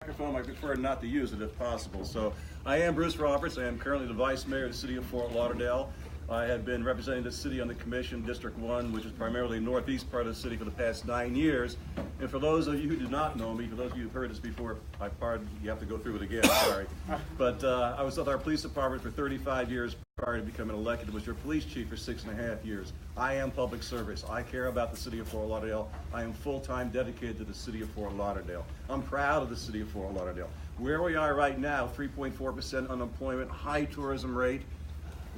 Microphone, I prefer not to use it if possible. So I am Bruce Roberts. I am currently the Vice Mayor of the City of Fort Lauderdale. I have been representing the city on the Commission, District 1, which is primarily the northeast part of the city for the past 9 years. And for those of you who do not know me, for those of you who've heard this before, I pardon, you have to go through it again, sorry. But I was with our police department for 35 years prior to becoming elected. I was your police chief for 6.5 years. I am public service. I care about the city of Fort Lauderdale. I am full-time dedicated to the city of Fort Lauderdale. I'm proud of the city of Fort Lauderdale. Where we are right now, 3.4% unemployment, high tourism rate,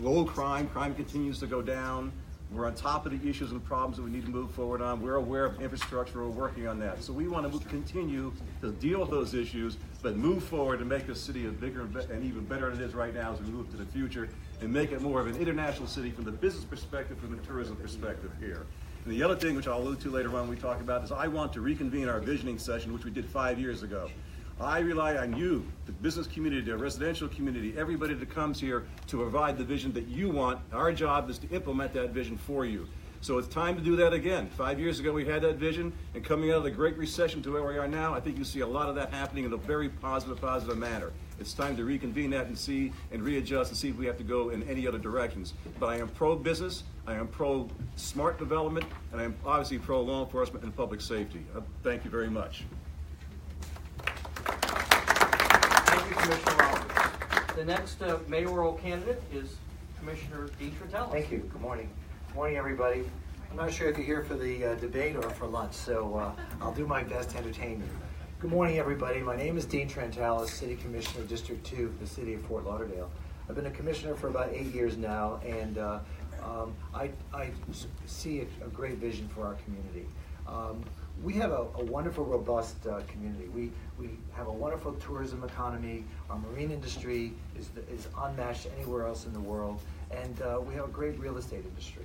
low crime. Crime continues to go down. We're on top of the issues and problems that we need to move forward on. We're aware of infrastructure. We're working on that. So we want to continue to deal with those issues, but move forward and make this city a bigger and even better than it is right now as we move to the future, and make it more of an international city from the business perspective, from the tourism perspective here. And the other thing, which I'll allude to later on when we talk about, is I want to reconvene our visioning session, which we did 5 years ago. I rely on you, the business community, the residential community, everybody that comes here to provide the vision that you want. Our job is to implement that vision for you. So it's time to do that again. 5 years ago we had that vision, and coming out of the Great Recession to where we are now, I think you see a lot of that happening in a very positive manner. It's time to reconvene that and see and readjust and see if we have to go in any other directions. But I am pro-business, I am pro-smart development, and I am obviously pro-law enforcement and public safety. Thank you very much. Thank you, Commissioner Roberts. The next mayoral candidate is Commissioner Dean Trentalis. Thank you. Good morning. Good morning, everybody. I'm not sure if you're here for the debate or for lunch, so I'll do my best to entertain you. Good morning, everybody. My name is Dean Trentalis, City Commissioner, District 2 for the City of Fort Lauderdale. I've been a commissioner for about 8 years now, and I see a great vision for our community. We have a wonderful, robust community. We have a wonderful tourism economy. Our marine industry is unmatched anywhere else in the world. And we have a great real estate industry.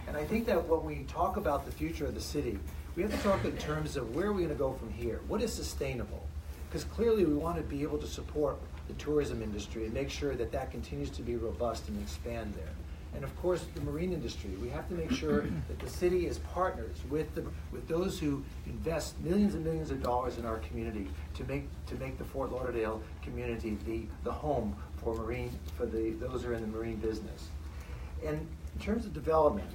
And I think that when we talk about the future of the city, we have to talk in terms of where are we going to go from here? What is sustainable? Because clearly we want to be able to support the tourism industry and make sure that that continues to be robust and expand there. And of course, the marine industry. We have to make sure that the city is partners with those who invest millions and millions of dollars in our community to make the Fort Lauderdale community the home for those who are in the marine business. And in terms of development,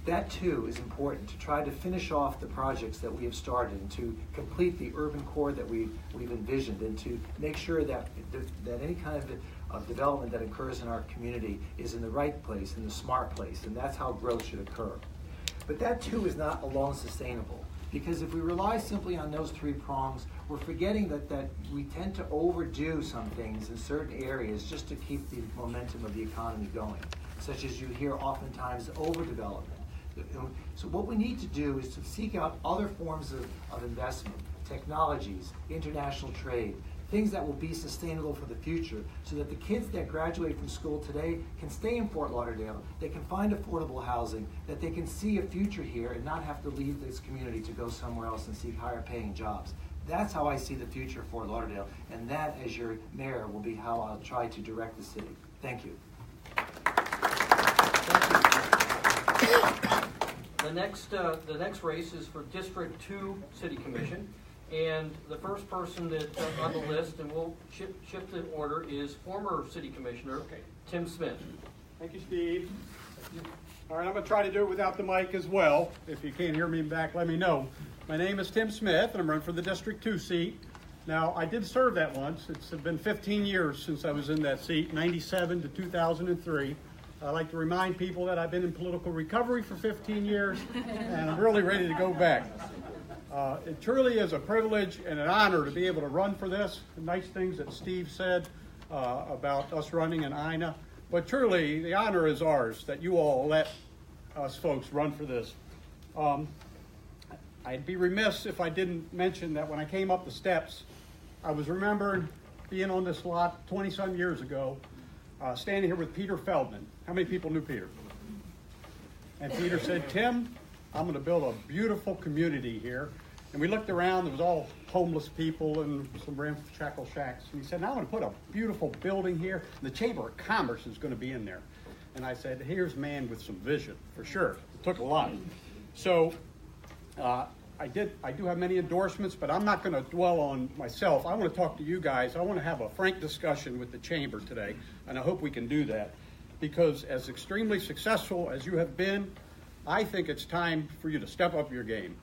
that too is important to try to finish off the projects that we have started and to complete the urban core that we've envisioned, and to make sure that any kind of development that occurs in our community is in the right place, in the smart place, and that's how growth should occur. But that too is not alone sustainable, because if we rely simply on those three prongs, we're forgetting that we tend to overdo some things in certain areas just to keep the momentum of the economy going, such as you hear oftentimes overdevelopment. So what we need to do is to seek out other forms of investment, technologies, international trade, things that will be sustainable for the future, so that the kids that graduate from school today can stay in Fort Lauderdale, they can find affordable housing, that they can see a future here and not have to leave this community to go somewhere else and seek higher paying jobs. That's how I see the future of Fort Lauderdale, and that, as your mayor, will be how I'll try to direct the city. Thank you. The next race is for District 2 City Commission, and the first person that's on the list, and we'll shift the order, is former City Commissioner Tim Smith. Thank you, Steve. All right, I'm going to try to do it without the mic as well. If you can't hear me back, let me know. My name is Tim Smith, and I'm running for the District 2 seat. Now, I did serve that once. It's been 15 years since I was in that seat, 97 to 2003. I like to remind people that I've been in political recovery for 15 years, and I'm really ready to go back. It truly is a privilege and an honor to be able to run for this. The nice things that Steve said about us running in INA, but truly the honor is ours that you all let us folks run for this. I'd be remiss if I didn't mention that when I came up the steps, I was remembering being on this lot 20-some years ago, standing here with Peter Feldman. How many people knew Peter? And Peter said, Tim, I'm going to build a beautiful community here. And we looked around, there was all homeless people and some ramshackle shacks. And he said, now I'm going to put a beautiful building here, and the Chamber of Commerce is going to be in there. And I said, here's a man with some vision, for sure. It took a lot. So I I do have many endorsements, but I'm not going to dwell on myself. I want to talk to you guys. I want to have a frank discussion with the chamber today, and I hope we can do that. Because as extremely successful as you have been, I think it's time for you to step up your game.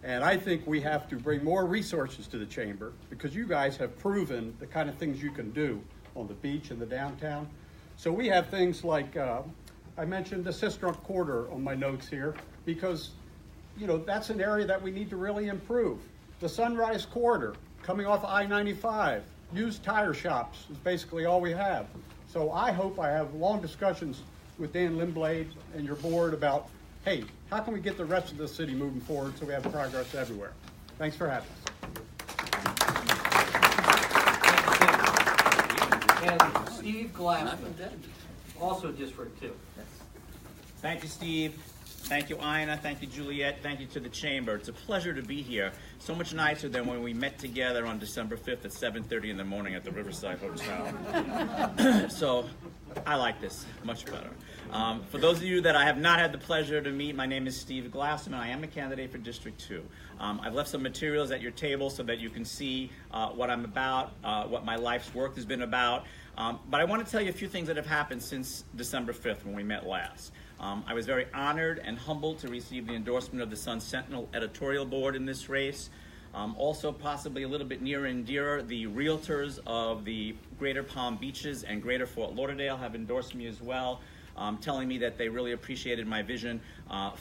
And I think we have to bring more resources to the chamber because you guys have proven the kind of things you can do on the beach and the downtown. So we have things like, I mentioned the Sistrunk Corridor on my notes here because, you know, that's an area that we need to really improve. The Sunrise Corridor coming off I-95, used tire shops is basically all we have. So I hope I have long discussions with Dan Lindblade and your board about, hey, how can we get the rest of the city moving forward so we have progress everywhere? Thanks for having us. And Steve Glassman, also District 2. Thank you, Steve. Thank you, Ina. Thank you, Juliet. Thank you to the chamber. It's a pleasure to be here. So much nicer than when we met together on December 5th at 7:30 in the morning at the Riverside Hotel. So I like this much better. For those of you that I have not had the pleasure to meet, my name is Steve Glassman. I am a candidate for District 2. I've left some materials at your table so that you can see what I'm about, what my life's work has been about. But I want to tell you a few things that have happened since December 5th when we met last. I was very honored and humbled to receive the endorsement of the Sun Sentinel editorial board in this race. Also, possibly a little bit nearer and dearer, the realtors of the Greater Palm Beaches and Greater Fort Lauderdale have endorsed me as well, telling me that they really appreciated my vision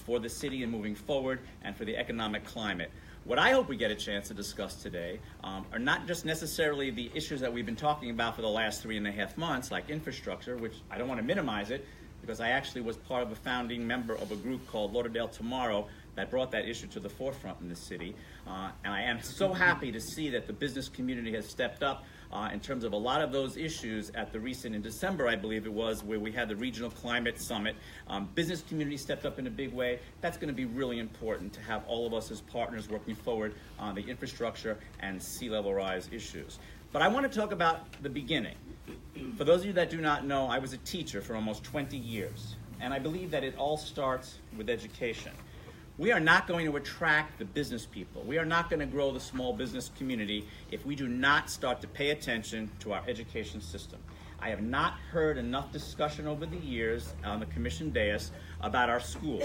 for the city and moving forward and for the economic climate. What I hope we get a chance to discuss today are not just necessarily the issues that we've been talking about for the last 3.5 months, like infrastructure, which I don't want to minimize it, because I actually was part of a founding member of a group called Lauderdale Tomorrow that brought that issue to the forefront in the city. And I am so happy to see that the business community has stepped up in terms of a lot of those issues at the recent, in December, I believe it was, where we had the Regional Climate Summit. Business community stepped up in a big way. That's going to be really important to have all of us as partners working forward on the infrastructure and sea level rise issues. But I want to talk about the beginning. For those of you that do not know, I was a teacher for almost 20 years, and I believe that it all starts with education. We are not going to attract the business people. We are not going to grow the small business community if we do not start to pay attention to our education system. I have not heard enough discussion over the years on the commission dais about our schools.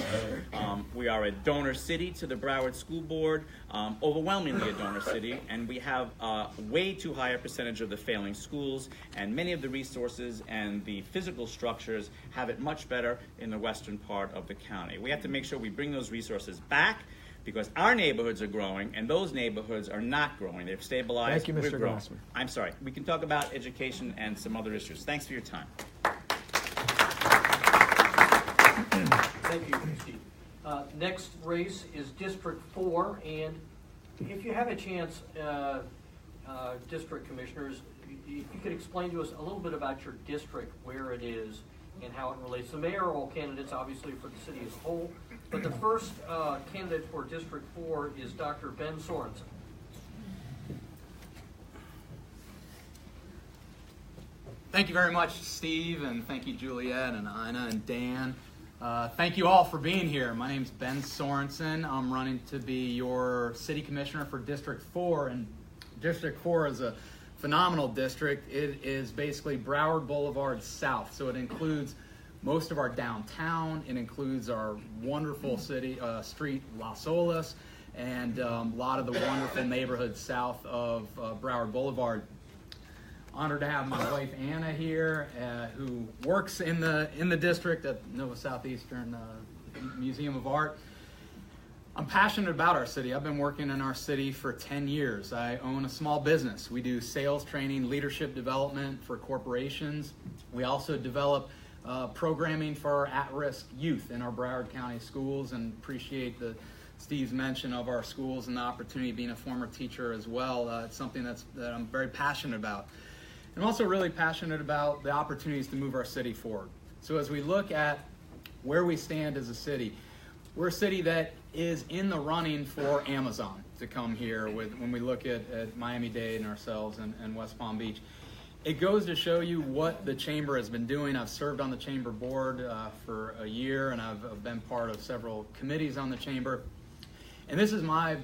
We are a donor city to the Broward School Board, overwhelmingly a donor city, and we have a way too high a percentage of the failing schools, and many of the resources and the physical structures have it much better in the western part of the county. We have to make sure we bring those resources back, because our neighborhoods are growing and those neighborhoods are not growing. They've stabilized. Thank you, Mr. Glassman. I'm sorry. We can talk about education and some other issues. Thanks for your time. Thank you, Steve. Next race is District 4, and if you have a chance, district commissioners, if you could explain to us a little bit about your district, where it is, and how it relates. The mayoral candidates, obviously, for the city as a whole, but the first candidate for District 4 is Dr. Ben Sorensen. Thank you very much, Steve, and thank you, Juliet, and Ina, and Dan. Thank you all for being here. My name's Ben Sorensen. I'm running to be your city commissioner for District 4, and District 4 is a phenomenal district. It is basically Broward Boulevard South, so it includes most of our downtown. It includes our wonderful city street Las Olas, and a lot of the wonderful neighborhoods south of Broward Boulevard. Honored to have my wife Anna here, who works in the district at Nova Southeastern Museum of Art. I'm passionate about our city. I've been working in our city for 10 years. I own a small business. We do sales training, leadership development for corporations. We also develop programming for our at-risk youth in our Broward County schools, and appreciate Steve's mention of our schools and the opportunity of being a former teacher as well. It's something that I'm very passionate about. I'm also really passionate about the opportunities to move our city forward. So as we look at where we stand as a city, we're a city that is in the running for Amazon to come here when we look at Miami-Dade and ourselves and West Palm Beach. It goes to show you what the chamber has been doing. I've served on the chamber board for a year, and I've been part of several committees on the chamber. And this is my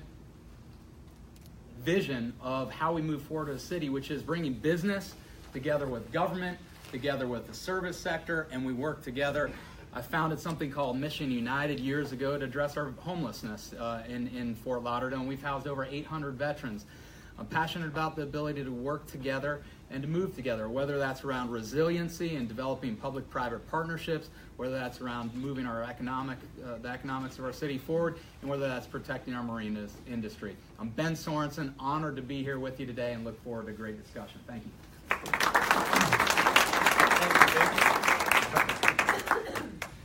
vision of how we move forward as a city, which is bringing business together with government, together with the service sector, and we work together. I founded something called Mission United years ago to address our homelessness in Fort Lauderdale, and we've housed over 800 veterans. I'm passionate about the ability to work together and to move together, whether that's around resiliency and developing public-private partnerships, whether that's around moving our the economics of our city forward, and whether that's protecting our marine industry. I'm Ben Sorensen, honored to be here with you today and look forward to a great discussion. Thank you.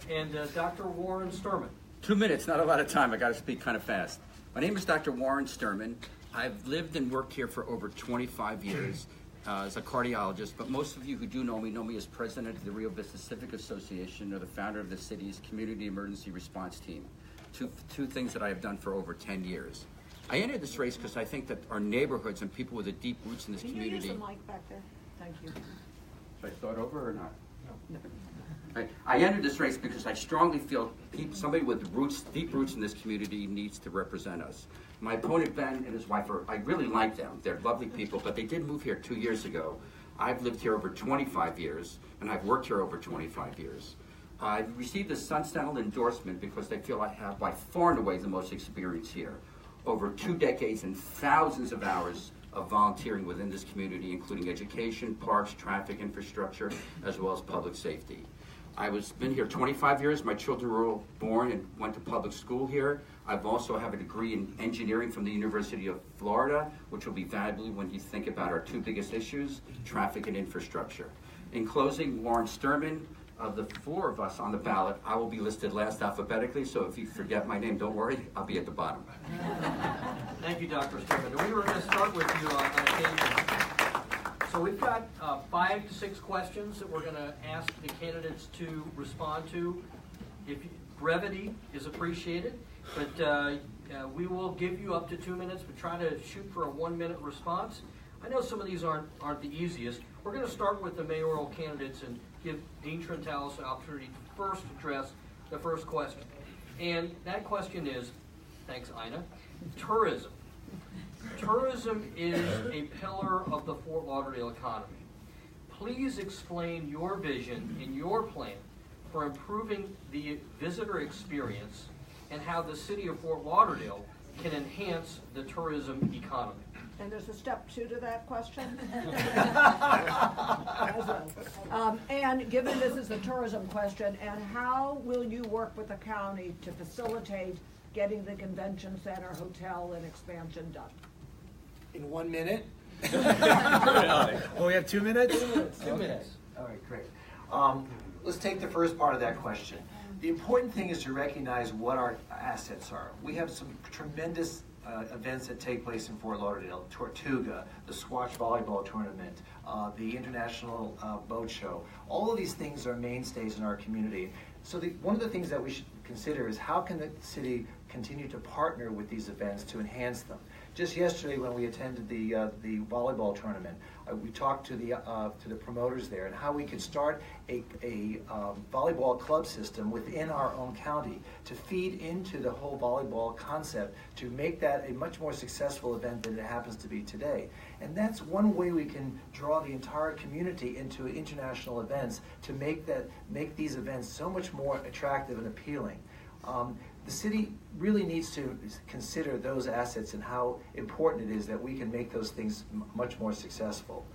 And Dr. Warren Sturman. 2 minutes, not a lot of time. I got to speak kind of fast. My name is Dr. Warren Sturman. I've lived and worked here for over 25 years as a cardiologist, but most of you who do know me as president of the Rio Vista Civic Association or the founder of the city's Community Emergency Response Team. Two things that I have done for over 10 years. I entered this race because I think that our neighborhoods and people with the deep roots in this community... Can you use the mic back there? Thank you. Should I start over or not? No. I entered this race because I strongly feel somebody with roots, deep roots in this community needs to represent us. My opponent, Ben, and his wife, I really like them. They're lovely people, but they did move here 2 years ago. I've lived here over 25 years, and I've worked here over 25 years. I've received the Sun Sentinel endorsement because they feel I have by far and away the most experience here. Over 2 decades and thousands of hours of volunteering within this community, including education, parks, traffic infrastructure, as well as public safety. Been here 25 years. My children were all born and went to public school here. I've also have a degree in engineering from the University of Florida, which will be valuable when you think about our two biggest issues, traffic and infrastructure. In closing, Warren Sturman, of the 4 of us on the ballot, I will be listed last alphabetically, so if you forget my name, don't worry, I'll be at the bottom. Thank you, Dr. Sturman. We were going to start with you on occasion. So we've got 5 to 6 questions that we're going to ask the candidates to respond to. Brevity is appreciated, but we will give you up to 2 minutes, but try to shoot for a 1-minute response. I know some of these aren't the easiest. We're going to start with the mayoral candidates and give Dean Trentalis an opportunity to first address the first question. And that question is, thanks Ina, tourism. Tourism is a pillar of the Fort Lauderdale economy. Please explain your vision and your plan for improving the visitor experience and how the city of Fort Lauderdale can enhance the tourism economy. And there's a step 2 to that question. And given this is a tourism question, and how will you work with the county to facilitate getting the convention center, hotel, and expansion done? In 1 minute? Oh, we have 2 minutes? 2 minutes. All right, great. Let's take the first part of that question. The important thing is to recognize what our assets are. We have some tremendous events that take place in Fort Lauderdale, Tortuga, the Swatch Volleyball Tournament, the International Boat Show. All of these things are mainstays in our community. So one of the things that we should consider is how can the city continue to partner with these events to enhance them. Just yesterday when we attended the volleyball tournament, we talked to the promoters there and how we could start a volleyball club system within our own county to feed into the whole volleyball concept to make that a much more successful event than it happens to be today. And that's one way we can draw the entire community into international events to make these events so much more attractive and appealing. The city really needs to consider those assets and how important it is that we can make those things much more successful.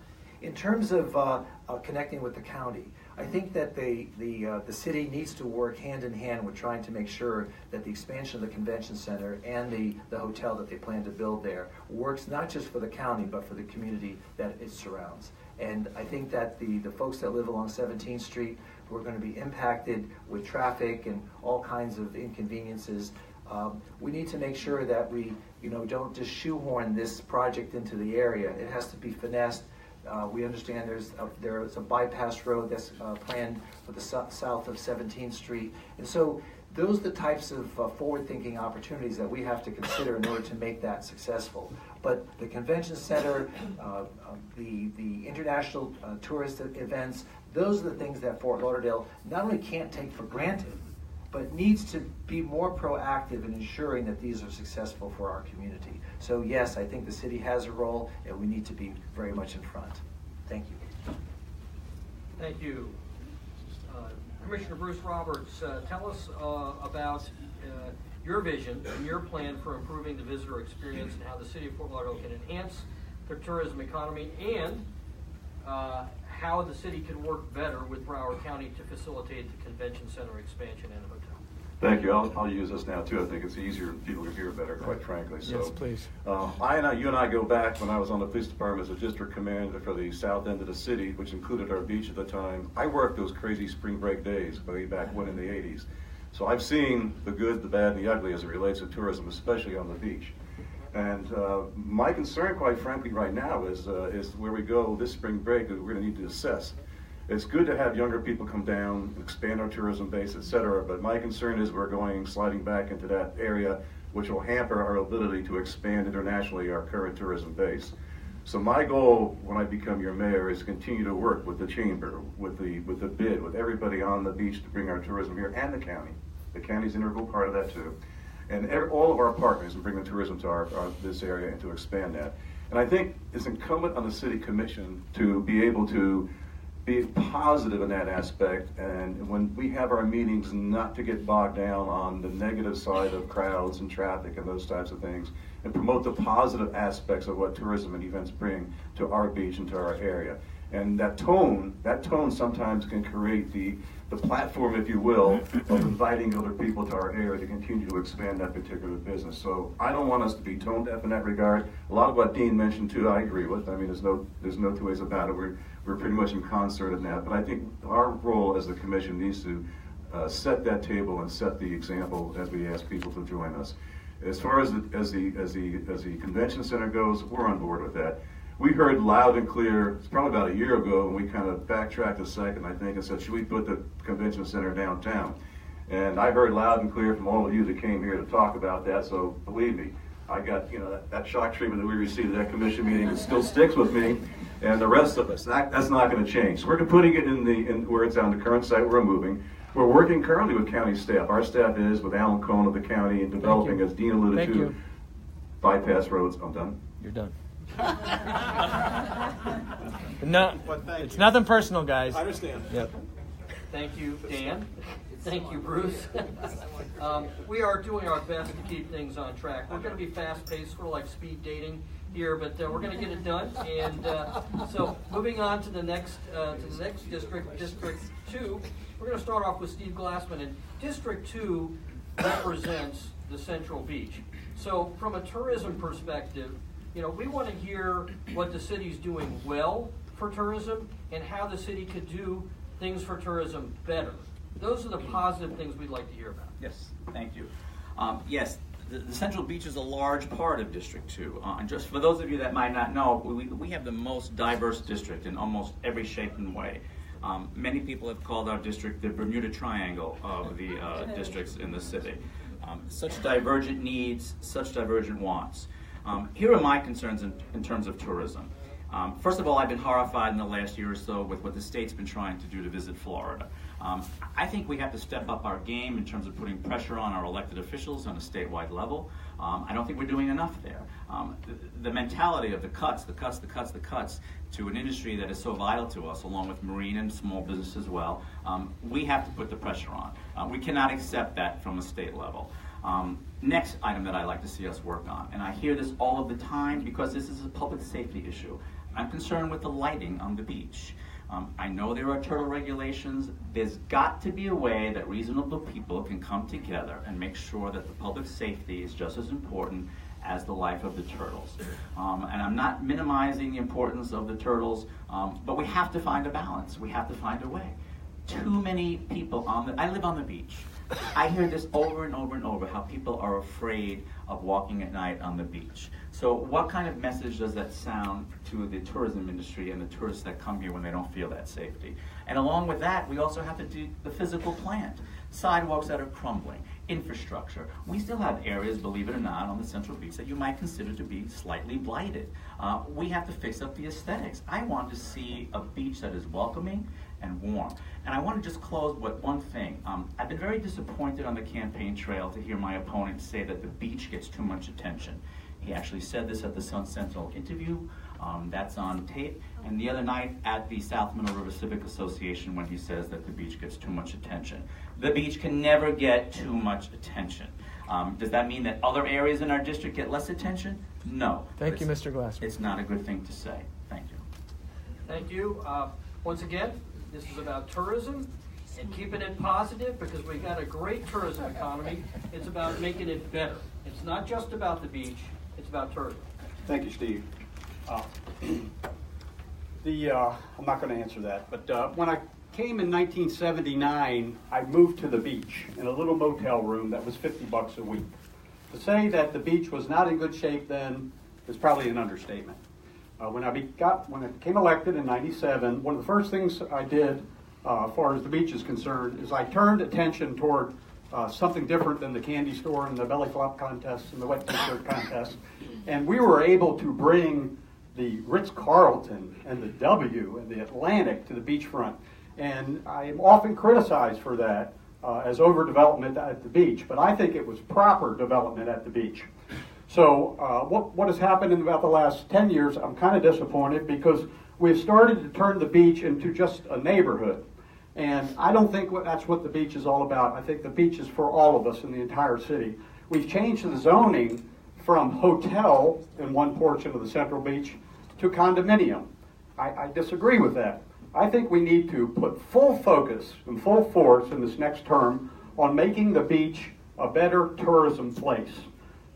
In terms of connecting with the county, I think that the city needs to work hand in hand with trying to make sure that the expansion of the convention center and the hotel that they plan to build there works not just for the county but for the community that it surrounds. And I think that the folks that live along 17th Street who are going to be impacted with traffic and all kinds of inconveniences, we need to make sure that we don't just shoehorn this project into the area. It has to be finessed. We understand there's a bypass road that's planned for the south of 17th Street. And so those are the types of forward-thinking opportunities that we have to consider in order to make that successful. But the convention center, the international tourist events, those are the things that Fort Lauderdale not only can't take for granted, but needs to be more proactive in ensuring that these are successful for our community. So yes, I think the city has a role, and we need to be very much in front. Thank you. Thank you. Commissioner Bruce Roberts, tell us about your vision and your plan for improving the visitor experience and how the city of Fort Lauderdale can enhance the tourism economy, and how the city can work better with Broward County to facilitate the convention center expansion and the hotel. Thank you. I'll use this now too. I think it's easier, people can hear better, quite frankly. So, Yes, please. you and I go back when I was on the police department as a district commander for the south end of the city, which included our beach at the time. I worked those crazy spring break days way back when in the 80s. So I've seen the good, the bad, and the ugly as it relates to tourism, especially on the beach. And my concern, quite frankly, right now is where we go this spring break, that we're going to need to assess. It's good to have younger people come down, expand our tourism base, et cetera, but my concern is we're sliding back into that area, which will hamper our ability to expand internationally our current tourism base. So my goal when I become your mayor is to continue to work with the chamber, with the bid, with everybody on the beach to bring our tourism here, and the county. The county's an integral part of that too. And all of our partners in bringing tourism to this area and to expand that. And I think it's incumbent on the city commission to be able to be positive in that aspect, and when we have our meetings, not to get bogged down on the negative side of crowds and traffic and those types of things, and promote the positive aspects of what tourism and events bring to our beach and to our area. And that tone sometimes can create the platform, if you will, of inviting other people to our area to continue to expand that particular business. So I don't want us to be tone deaf in that regard. A lot of what Dean mentioned too, I agree with. I mean, there's no two ways about it. We're pretty much in concert in that. But I think our role as the commission needs to set that table and set the example as we ask people to join us. As far as the convention center goes, we're on board with that. We heard loud and clear, it's probably about a year ago, and we kind of backtracked a second, I think, and said, should we put the convention center downtown? And I heard loud and clear from all of you that came here to talk about that, so believe me, I got, that shock treatment that we received at that commission meeting, it still sticks with me, and the rest of us, that's not going to change. So we're putting it in where it's on the current site we're moving. We're working currently with county staff. Our staff is with Alan Cohn of the county and developing, as Dean alluded to, bypass roads. I'm done. You're done. No, it's nothing personal, guys. I understand. Yep. Thank you, Dan. Thank you, Bruce. We are doing our best to keep things on track. We're going to be fast-paced, sort of like speed dating here, but we're going to get it done. And so, moving on to the next district, District 2. We're going to start off with Steve Glassman, and District 2 represents the Central Beach. So, from a tourism perspective, we want to hear what the city's doing well for tourism and how the city could do things for tourism better. Those are the positive things we'd like to hear about. Yes, thank you. Yes, the Central Beach is a large part of District 2. And just for those of you that might not know, we have the most diverse district in almost every shape and way. Many people have called our district the Bermuda Triangle of the districts in the city. Such divergent needs, such divergent wants. Here are my concerns in terms of tourism. First of all, I've been horrified in the last year or so with what the state's been trying to do to visit Florida. I think we have to step up our game in terms of putting pressure on our elected officials on a statewide level. I don't think we're doing enough there. The mentality of the cuts to an industry that is so vital to us, along with marine and small business as well, we have to put the pressure on. We cannot accept that from a state level. Next item that I'd like to see us work on, and I hear this all of the time because this is a public safety issue. I'm concerned with the lighting on the beach. I know there are turtle regulations. There's got to be a way that reasonable people can come together and make sure that the public safety is just as important as the life of the turtles. And I'm not minimizing the importance of the turtles, but we have to find a balance. We have to find a way. Too many people I live on the beach. I hear this over and over and over, how people are afraid of walking at night on the beach. So what kind of message does that sound to the tourism industry and the tourists that come here when they don't feel that safety? And along with that, we also have to do the physical plant. sidewalks that are crumbling, infrastructure. We still have areas, believe it or not, on the Central Beach that you might consider to be slightly blighted. We have to fix up the aesthetics. I want to see a beach that is welcoming and warm. And I want to just close with one thing. I've been very disappointed on the campaign trail to hear my opponent say that the beach gets too much attention. He actually said this at the Sun Sentinel interview. That's on tape. And the other night at the South Middle River Civic Association when he says that the beach gets too much attention. The beach can never get too much attention. Does that mean that other areas in our district get less attention? No. Thank you, Mr. Glassman. It's not a good thing to say. Thank you. Thank you. Once again, this is about tourism and keeping it positive because we've got a great tourism economy. It's about making it better. It's not just about the beach, it's about tourism. Thank you, Steve. I'm not going to answer that, but when I came in 1979, I moved to the beach in a little motel room that was $50 a week. To say that the beach was not in good shape then is probably an understatement. When I became elected in '97, one of the first things I did, as far as the beach is concerned, is I turned attention toward something different than the candy store and the belly flop contests and the wet t-shirt contests. And we were able to bring the Ritz-Carlton and the W and the Atlantic to the beachfront. And I am often criticized for that as overdevelopment at the beach, but I think it was proper development at the beach. So what has happened in about the last 10 years, I'm kind of disappointed because we've started to turn the beach into just a neighborhood. And I don't think that's what the beach is all about. I think the beach is for all of us in the entire city. We've changed the zoning from hotel in one portion of the Central Beach to condominium. I disagree with that. I think we need to put full focus and full force in this next term on making the beach a better tourism place.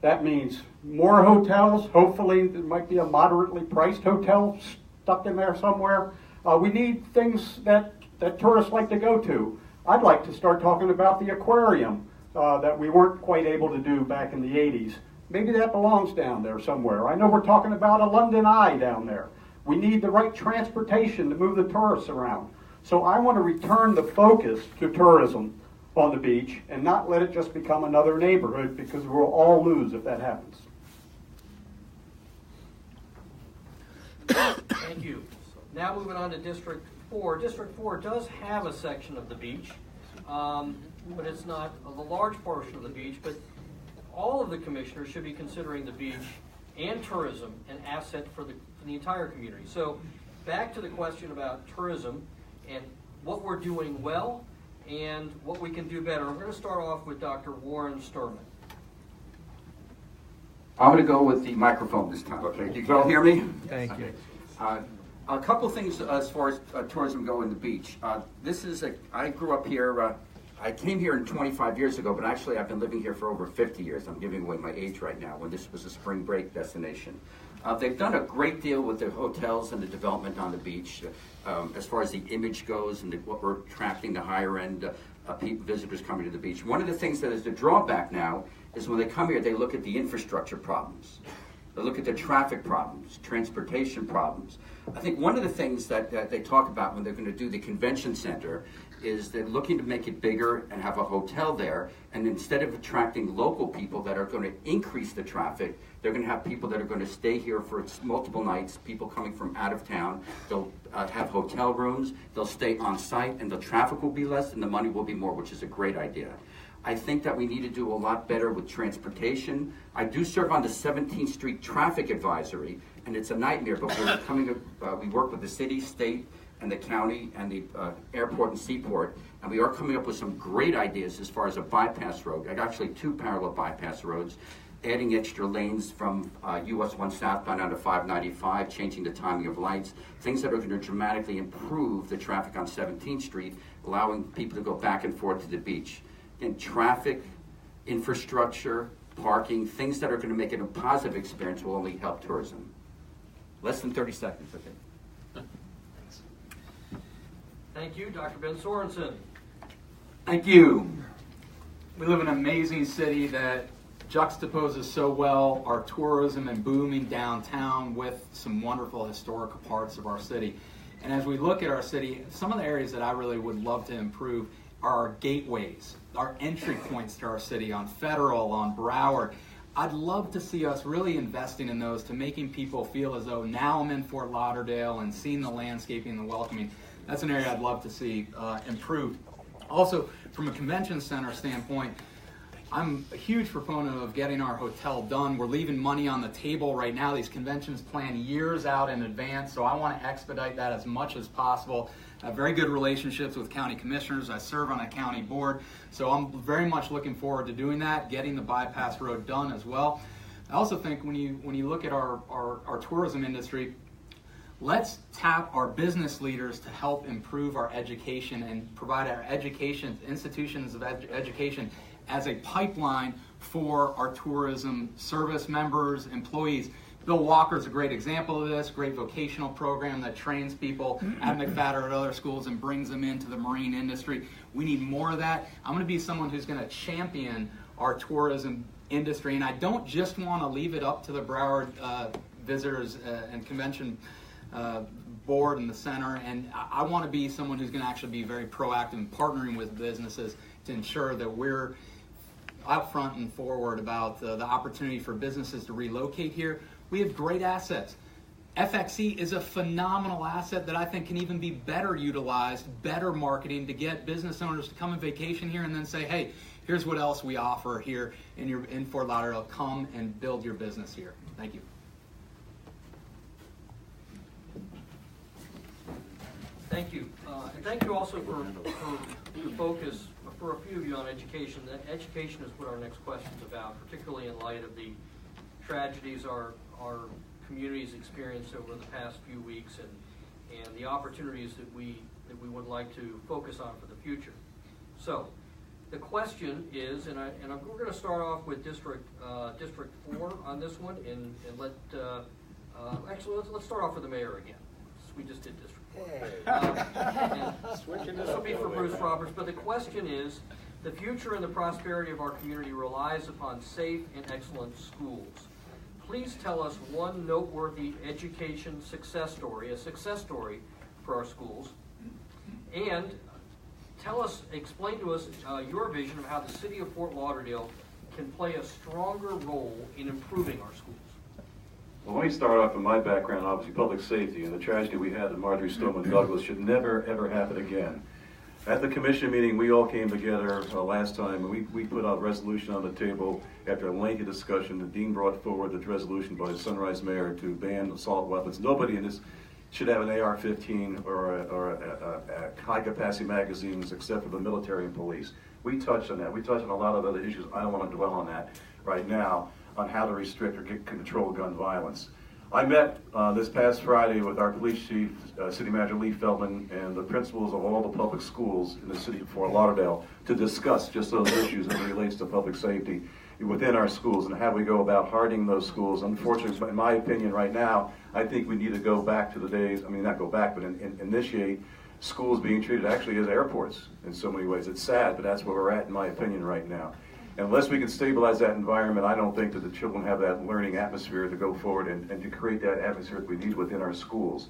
That means more hotels. Hopefully there might be a moderately priced hotel stuck in there somewhere. We need things that tourists like to go to. I'd like to start talking about the aquarium that we weren't quite able to do back in the 80s. Maybe that belongs down there somewhere. I know we're talking about a London Eye down there. We need the right transportation to move the tourists around. So I want to return the focus to tourism on the beach and not let it just become another neighborhood because we'll all lose if that happens. Thank you. Now moving on to District 4. District 4 does have a section of the beach, but it's not a large portion of the beach, but all of the commissioners should be considering the beach and tourism an asset for the entire community. So back to the question about tourism and what we're doing well and what we can do better. I'm going to start off with Dr. Warren Sturman. I'm going to go with the microphone this time, okay? You can all hear me? Thank you. A couple things as far as tourism go in the beach. I grew up here, I came here 25 years ago, but actually I've been living here for over 50 years. I'm giving away my age right now, when this was a spring break destination. They've done a great deal with the hotels and the development on the beach as far as the image goes and what we're attracting the higher end visitors coming to the beach. One of the things that is the drawback now is when they come here, they look at the infrastructure problems. They look at the traffic problems, transportation problems. I think one of the things that they talk about when they're going to do the convention center is they're looking to make it bigger and have a hotel there, and instead of attracting local people that are going to increase the traffic, they're going to have people that are going to stay here for multiple nights, people coming from out of town. They'll have hotel rooms, they'll stay on site, and the traffic will be less and the money will be more, which is a great idea. I think that we need to do a lot better with transportation. I do serve on the 17th Street Traffic Advisory, and it's a nightmare, but we work with the city, state, and the county, and the airport and seaport, and we are coming up with some great ideas as far as a bypass road, and actually 2 parallel bypass roads, adding extra lanes from US 1 southbound onto 595, changing the timing of lights, things that are going to dramatically improve the traffic on 17th Street, allowing people to go back and forth to the beach. And traffic, infrastructure, parking, things that are going to make it a positive experience will only help tourism. Less than 30 seconds, okay? Thank you, Dr. Ben Sorensen. Thank you. We live in an amazing city that juxtaposes so well our tourism and booming downtown with some wonderful historical parts of our city. And as we look at our city, some of the areas that I really would love to improve, are our gateways, our entry points to our city on Federal, on Broward. I'd love to see us really investing in those to making people feel as though now I'm in Fort Lauderdale and seeing the landscaping and the welcoming. That's an area I'd love to see improved. Also, from a convention center standpoint, I'm a huge proponent of getting our hotel done. We're leaving money on the table right now. These conventions plan years out in advance, so I want to expedite that as much as possible. I have very good relationships with county commissioners. I serve on a county board, so I'm very much looking forward to doing that, getting the bypass road done as well. I also think when you look at our tourism industry, let's tap our business leaders to help improve our education and provide our institutions of education as a pipeline for our tourism service members, employees. Bill Walker's a great example of this, great vocational program that trains people at McFadder at other schools and brings them into the marine industry. We need more of that. I'm going to be someone who's going to champion our tourism industry, and I don't just want to leave it up to the Broward Visitors and Convention Board and the center, and I want to be someone who's going to actually be very proactive in partnering with businesses to ensure that we're out front and forward about the opportunity for businesses to relocate here. We have great assets. FXE is a phenomenal asset that I think can even be better utilized, better marketing to get business owners to come and vacation here and then say, hey, here's what else we offer here in Fort Lauderdale. Come and build your business here. Thank you. Thank you. And thank you also for your focus, for a few of you, on education. Education is what our next question is about, particularly in light of the tragedies our communities experienced over the past few weeks and the opportunities that we would like to focus on for the future. So the question is, and we're going to start off with District 4 on this one, and let actually let's start off with the mayor again. We just did District 4. This will be for Bruce Roberts, but the question is, the future and the prosperity of our community relies upon safe and excellent schools. Please tell us one noteworthy education success story, a success story for our schools, and explain to us your vision of how the city of Fort Lauderdale can play a stronger role in improving our schools. Well, let me start off with my background, obviously public safety, and the tragedy we had at Marjorie Stoneman Douglas should never, ever happen again. At the commission meeting, we all came together last time, and we put a resolution on the table after a lengthy discussion. The dean brought forward this resolution by the Sunrise Mayor to ban assault weapons. Nobody in this should have an AR-15 or a high-capacity magazines except for the military and police. We touched on that. We touched on a lot of other issues. I don't want to dwell on that right now, on how to restrict or control gun violence. I met this past Friday with our police chief, City Manager Lee Feldman, and the principals of all the public schools in the city of Fort Lauderdale to discuss just those issues as it relates to public safety within our schools and how we go about hardening those schools. Unfortunately, in my opinion right now, I think we need to go back to the days, I mean not go back, but initiate schools being treated actually as airports in so many ways. It's sad, but that's where we're at in my opinion right now. Unless we can stabilize that environment, I don't think that the children have that learning atmosphere to go forward and to create that atmosphere that we need within our schools.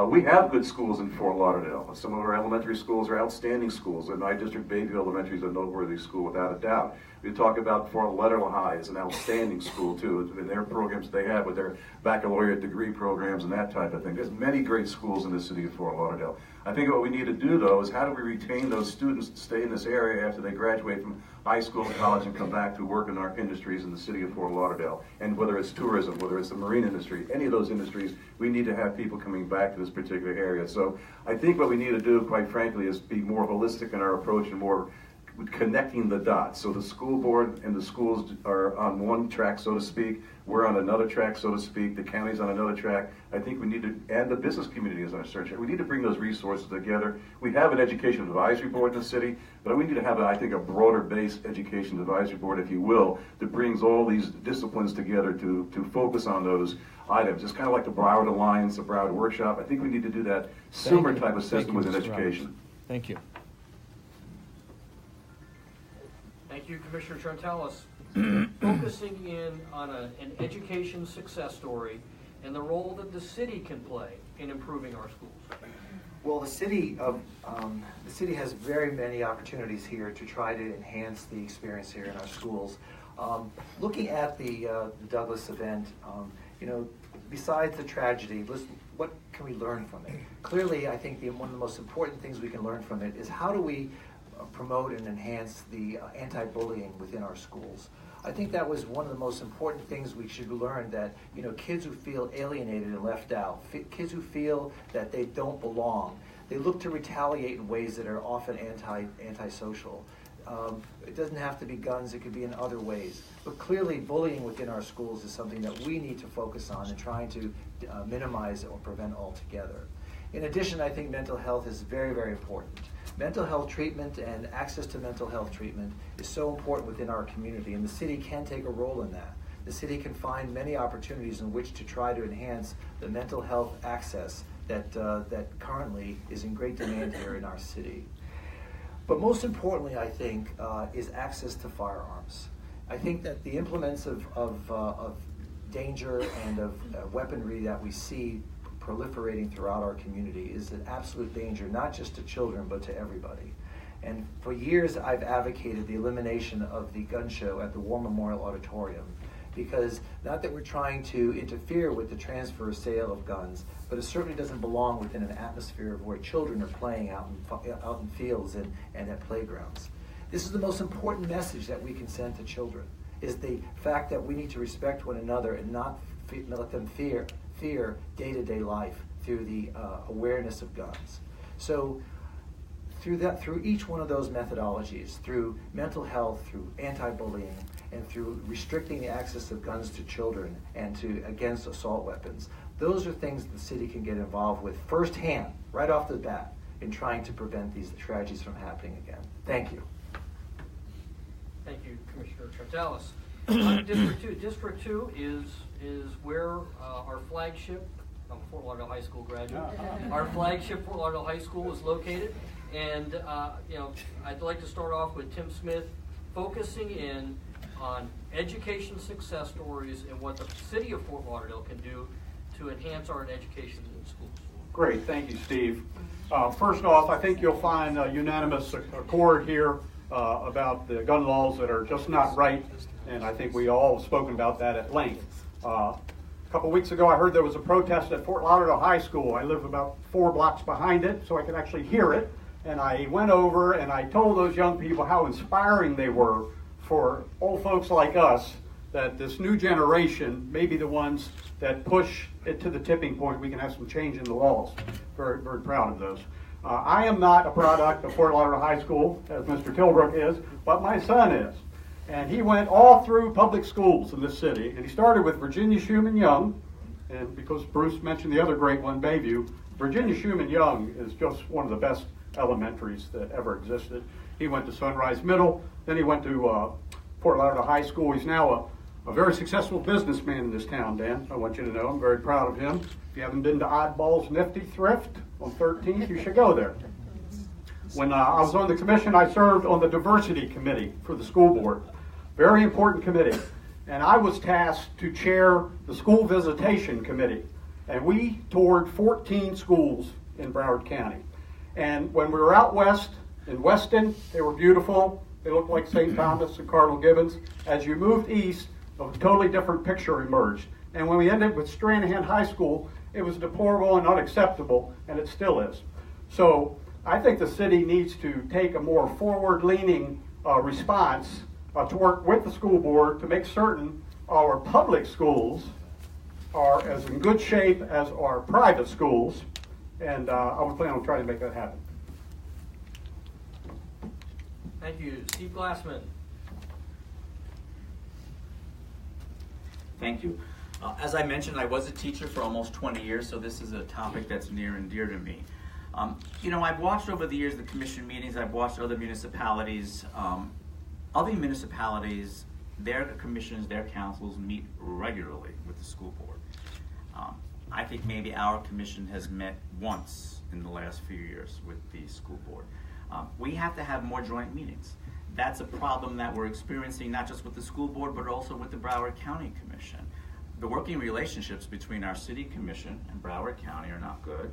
We have good schools in Fort Lauderdale. Some of our elementary schools are outstanding schools. In my district, Bayview Elementary is a noteworthy school without a doubt. We talk about Fort Lauderdale High is an outstanding school too, in their programs they have with their baccalaureate degree programs and that type of thing. There's many great schools in the city of Fort Lauderdale. I think what we need to do though is how do we retain those students to stay in this area after they graduate from high school and college and come back to work in our industries in the city of Fort Lauderdale. And whether it's tourism, whether it's the marine industry, any of those industries, we need to have people coming back to this particular area. So I think what we need to do, quite frankly, is be more holistic in our approach and more connecting the dots. So the school board and the schools are on one track, so to speak. We're on another track, so to speak. The county's on another track. I think we need to, and the business community is on a certain track. We need to bring those resources together. We have an education advisory board in the city, but we need to have, I think, a broader based education advisory board, if you will, that brings all these disciplines together to focus on those items. It's kind of like the Broward Alliance, the Broward Workshop. I think we need to do that similar type of system within education. Thank you. Thank you, Commissioner Trentalis. Focusing in on an education success story and the role that the city can play in improving our schools? Well, the city has very many opportunities here to try to enhance the experience here in our schools. Looking at the Douglas event, besides the tragedy, what can we learn from it? Clearly, I think one of the most important things we can learn from it is how do we promote and enhance the anti-bullying within our schools. I think that was one of the most important things we should learn, that kids who feel alienated and left out, kids who feel that they don't belong, they look to retaliate in ways that are often antisocial. It doesn't have to be guns, it could be in other ways. But clearly bullying within our schools is something that we need to focus on and trying to minimize or prevent altogether. In addition, I think mental health is very, very important. Mental health treatment and access to mental health treatment is so important within our community, and the city can take a role in that. The city can find many opportunities in which to try to enhance the mental health access that currently is in great demand here in our city. But most importantly, I think, is access to firearms. I think that the implements of danger and of weaponry that we see proliferating throughout our community is an absolute danger, not just to children, but to everybody. And for years, I've advocated the elimination of the gun show at the War Memorial Auditorium, because not that we're trying to interfere with the transfer or sale of guns, but it certainly doesn't belong within an atmosphere of where children are playing out in fields and at playgrounds. This is the most important message that we can send to children, is the fact that we need to respect one another and not let them fear day-to-day life through the awareness of guns. So through each one of those methodologies, through mental health, through anti-bullying, and through restricting the access of guns to children and against assault weapons, those are things the city can get involved with firsthand, right off the bat, in trying to prevent these tragedies from happening again. Thank you. Thank you, Commissioner Trentalis. District 2. District 2 is where our flagship, Fort Lauderdale High School graduate, our flagship Fort Lauderdale High School is located. And I'd like to start off with Tim Smith, focusing in on education success stories and what the city of Fort Lauderdale can do to enhance our education in schools. Great, thank you, Steve. First off, I think you'll find a unanimous accord here about the gun laws that are just not right, and I think we all have spoken about that at length. A couple weeks ago, I heard there was a protest at Fort Lauderdale High School. I live about 4 blocks behind it, so I could actually hear it. And I went over and I told those young people how inspiring they were for old folks like us, that this new generation may be the ones that push it to the tipping point. We can have some change in the laws. Very, very proud of those. I am not a product of Fort Lauderdale High School, as Mr. Tilbrook is, but my son is. And he went all through public schools in this city, and he started with Virginia Schumann Young, and because Bruce mentioned the other great one, Bayview, Virginia Schumann Young is just one of the best elementaries that ever existed. He went to Sunrise Middle, then he went to Fort Lauderdale High School. He's now a very successful businessman in this town, Dan. I want you to know I'm very proud of him. If you haven't been to Oddball's Nifty Thrift on 13th, you should go there. When I was on the commission, I served on the diversity committee for the school board. Very important committee. And I was tasked to chair the school visitation committee. And we toured 14 schools in Broward County. And when we were out west in Weston, they were beautiful. They looked like St. Thomas and Cardinal Gibbons. As you moved east, a totally different picture emerged. And when we ended with Stranahan High School, it was deplorable and unacceptable, and it still is. So I think the city needs to take a more forward-leaning response to work with the school board to make certain our public schools are as in good shape as our private schools. And I would plan on trying to make that happen. Thank you. Steve Glassman. Thank you. As I mentioned, I was a teacher for almost 20 years, so this is a topic that's near and dear to me. I've watched over the years the commission meetings. I've watched other municipalities. Other municipalities, their commissions, their councils meet regularly with the school board. I think maybe our commission has met once in the last few years with the school board. We have to have more joint meetings. That's a problem that we're experiencing not just with the school board, but also with the Broward County Commission. the working relationships between our city commission and Broward County are not good,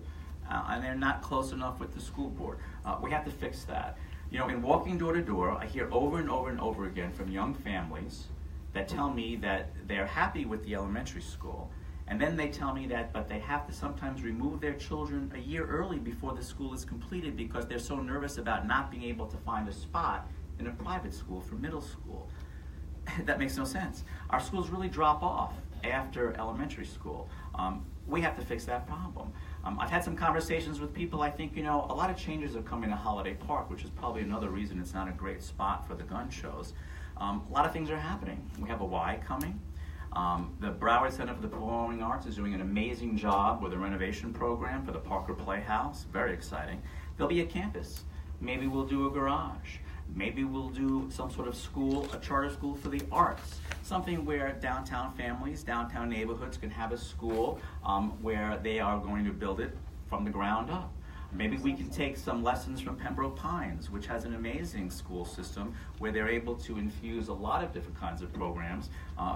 and they're not close enough with the school board. We have to fix that. You know, in walking door to door, I hear over and over and over again from young families that tell me that they're happy with the elementary school, and then they tell me that, but they have to sometimes remove their children a year early before the school is completed because they're so nervous about not being able to find a spot in a private school for middle school. That makes no sense. Our schools really drop off after elementary school. We have to fix that problem. I've had some conversations with people. I think, you know, a lot of changes are coming to Holiday Park, which is probably another reason it's not a great spot for the gun shows. A lot of things are happening. We have a Y coming. The Broward Center for the Performing Arts is doing an amazing job with a renovation program for the Parker Playhouse. Very exciting. There'll be a campus. Maybe we'll do a garage. Maybe we'll do some sort of school, a charter school for the arts. Something where downtown families, downtown neighborhoods can have a school where they are going to build it from the ground up. Maybe we can take some lessons from Pembroke Pines, which has an amazing school system where they're able to infuse a lot of different kinds of programs,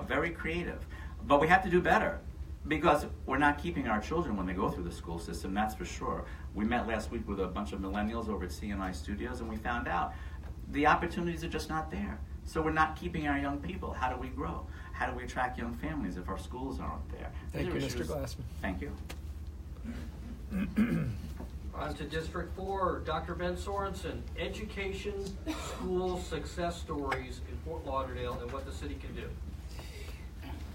very creative. But we have to do better because we're not keeping our children when they go through the school system, that's for sure. We met last week with a bunch of millennials over at CNI Studios and we found out the opportunities are just not there. So we're not keeping our young people. How do we grow? How do we attract young families if our schools aren't there? Thank you, Mr. Glassman. Thank you. On to District 4, Dr. Ben Sorensen, education, school success stories in Fort Lauderdale and what the city can do.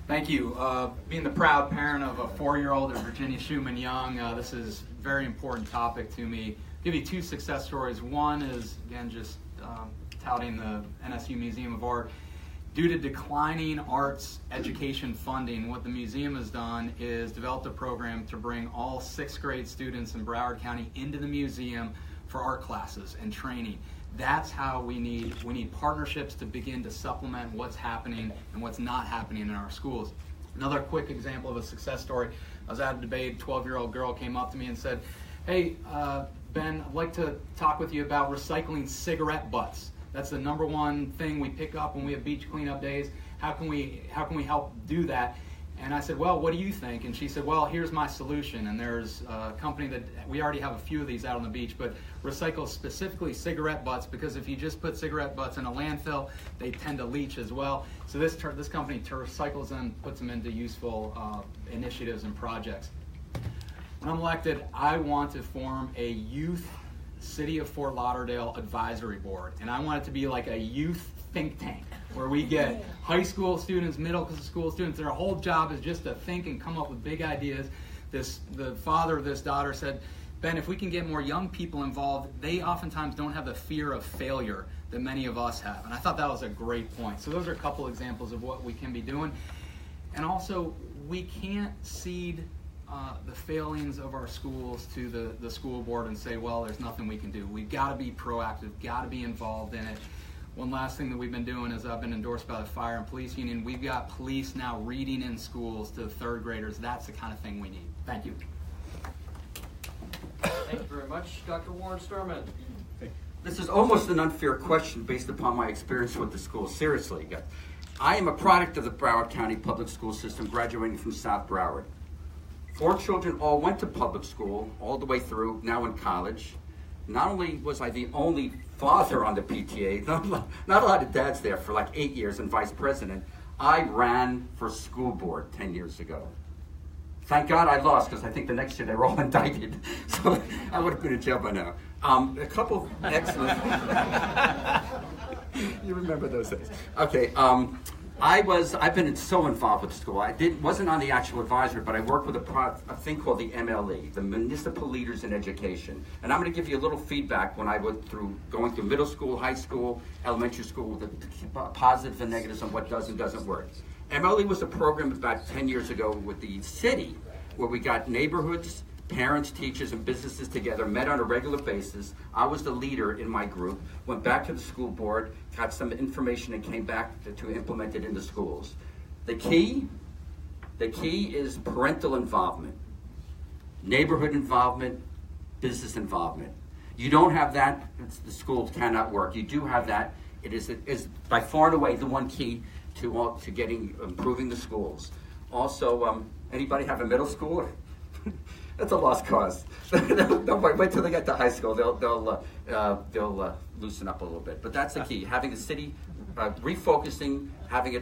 Thank you. Being the proud parent of a 4-year-old of Virginia Schumann Young, this is a very important topic to me. I'll give you 2 success stories. One is, again, just touting the NSU Museum of Art. Due to declining arts education funding, what the museum has done is developed a program to bring all 6th grade students in Broward County into the museum for art classes and training. That's how we need partnerships to begin to supplement what's happening and what's not happening in our schools. Another quick example of a success story, I was at a debate, a 12-year-old girl came up to me and said, hey, Ben, I'd like to talk with you about recycling cigarette butts. That's the #1 thing we pick up when we have beach cleanup days. How can we help do that? And I said, well, what do you think? And she said, well, here's my solution. And there's a company that, we already have a few of these out on the beach, but recycles specifically cigarette butts, because if you just put cigarette butts in a landfill, they tend to leach as well. So this company recycles them, puts them into useful initiatives and projects. When I'm elected, I want to form a youth City of Fort Lauderdale advisory board, and I want it to be like a youth think tank where we get high school students, middle school students. Their whole job is just to think and come up with big ideas. The father of this daughter said, Ben, if we can get more young people involved, they oftentimes don't have the fear of failure that many of us have. And I thought that was a great point. So those are a couple examples of what we can be doing. And also, we can't cede the failings of our schools to the school board and say, well, there's nothing we can do. We've got to be proactive, got to be involved in it. One last thing that we've been doing is I've been endorsed by the Fire and Police Union. We've got police now reading in schools to the 3rd graders. That's the kind of thing we need. Thank you. Thank you very much. Dr. Warren Sturman. This is almost an unfair question based upon my experience with the school. Seriously, I am a product of the Broward County public school system, graduating from South Broward. 4 children all went to public school all the way through, now in college. Not only was I the only father on the PTA, not a lot of dads there for like 8 years and vice president, I ran for school board 10 years ago. Thank God I lost, because I think the next year they were all indicted. So I would have been in jail by now. A couple excellent... You remember those days. Okay, I've been so involved with the school. Wasn't on the actual advisory, but I worked with a thing called the MLE, the Municipal Leaders in Education. And I'm going to give you a little feedback when I went through going through middle school, high school, elementary school, the positives and negatives on what does and doesn't work. MLE was a program about 10 years ago with the city where we got neighborhoods, parents, teachers, and businesses together, met on a regular basis. I was the leader in my group, went back to the school board, got some information, and came back to implement it in the schools. The key is parental involvement, neighborhood involvement, business involvement. You don't have that, the schools cannot work. You do have that. It is by far and away the one key to improving the schools. Also, anybody have a middle schooler? That's a lost cause. Don't wait till they get to high school. They'll loosen up a little bit. But that's the key: having the city refocusing, having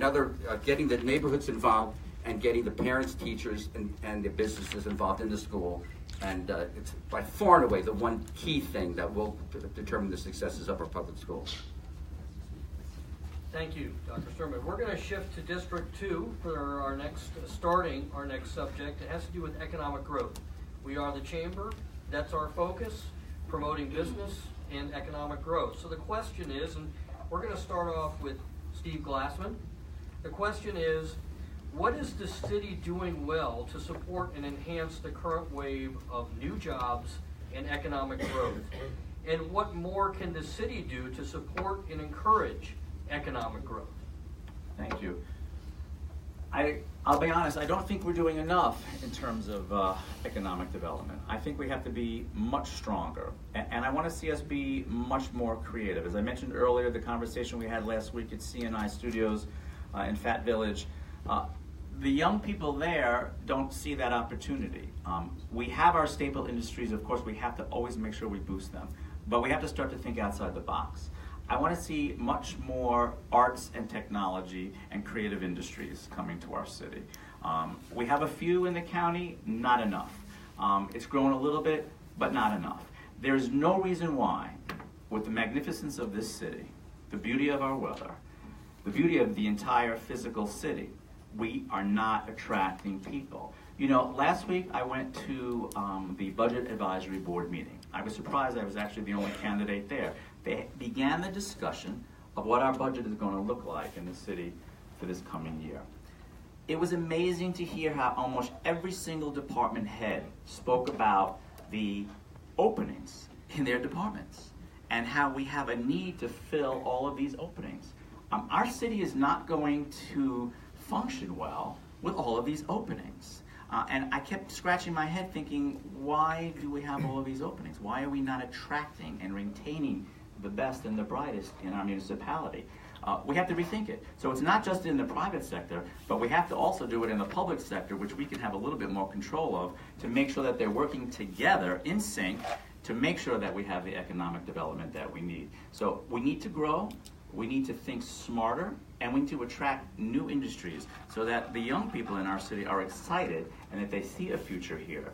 getting the neighborhoods involved, and getting the parents, teachers, and the businesses involved in the school. And it's by far and away the one key thing that will determine the successes of our public schools. Thank you, Dr. Sturman. We're going to shift to District 2 for our next subject. It has to do with economic growth. We are the chamber. That's our focus, promoting business and economic growth. So the question is, and we're going to start off with Steve Glassman. The question is, what is the city doing well to support and enhance the current wave of new jobs and economic growth? And what more can the city do to support and encourage economic growth? Thank you. I'll be honest, I don't think we're doing enough in terms of economic development. I think we have to be much stronger. And I want to see us be much more creative. As I mentioned earlier, the conversation we had last week at CNI Studios in Fat Village, the young people there don't see that opportunity. We have our staple industries. Of course, we have to always make sure we boost them. But we have to start to think outside the box. I want to see much more arts and technology and creative industries coming to our city. We have a few in the county, not enough. It's grown a little bit, but not enough. There's no reason why, with the magnificence of this city, the beauty of our weather, the beauty of the entire physical city, we are not attracting people. You know, last week I went to the Budget Advisory Board meeting. I was surprised I was actually the only candidate there. They began the discussion of what our budget is going to look like in the city for this coming year. It was amazing to hear how almost every single department head spoke about the openings in their departments and how we have a need to fill all of these openings. Our city is not going to function well with all of these openings. And I kept scratching my head thinking, why do we have all of these openings? Why are we not attracting and retaining the best and the brightest in our municipality? We have to rethink it. So it's not just in the private sector, but we have to also do it in the public sector, which we can have a little bit more control of to make sure that they're working together in sync to make sure that we have the economic development that we need. So we need to grow, we need to think smarter, and we need to attract new industries so that the young people in our city are excited and that they see a future here.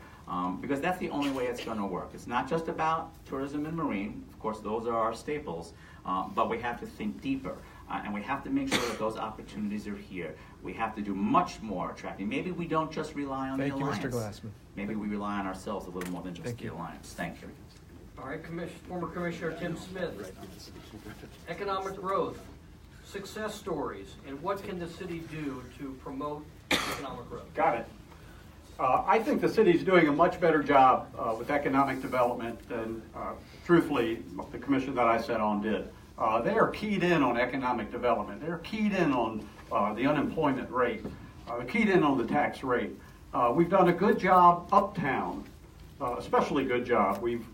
Because that's the only way it's going to work. It's not just about tourism and marine. Of course, those are our staples. But we have to think deeper. And we have to make sure that those opportunities are here. We have to do much more attracting. Maybe we don't just rely on the alliance. Thank you, Mr. Glassman. Maybe we rely on ourselves a little more than just the alliance. Thank you. All right, former Commissioner Tim Smith. Economic growth, success stories, and what can the city do to promote economic growth? Got it. I think the city's doing a much better job with economic development than, truthfully, the commission that I sat on did. They are keyed in on economic development. They're keyed in on the unemployment rate. They're keyed in on the tax rate. We've done a good job uptown, especially good job. We've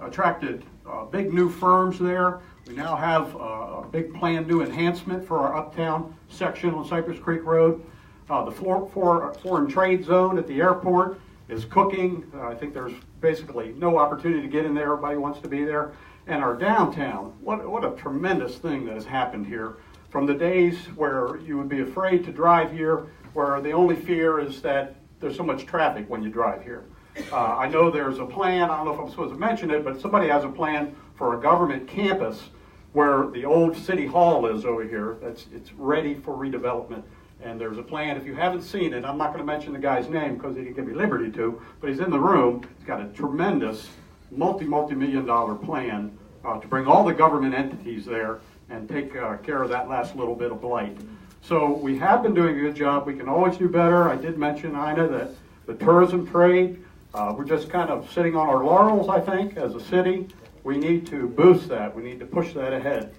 attracted big new firms there. We now have a big planned new enhancement for our uptown section on Cypress Creek Road. The foreign trade zone at the airport is cooking. I think there's basically no opportunity to get in there. Everybody wants to be there. And our downtown, what a tremendous thing that has happened here. From the days where you would be afraid to drive here, where the only fear is that there's so much traffic when you drive here. I know there's a plan, I don't know if I'm supposed to mention it, but somebody has a plan for a government campus where the old city hall is over here. It's ready for redevelopment. And there's a plan, if you haven't seen it, I'm not going to mention the guy's name because he didn't give me liberty to, but he's in the room. He's got a tremendous multi-million-dollar plan to bring all the government entities there and take care of that last little bit of blight. So we have been doing a good job. We can always do better. I did mention, Ina, that the tourism trade, we're just kind of sitting on our laurels, I think, as a city. We need to boost that. We need to push that ahead.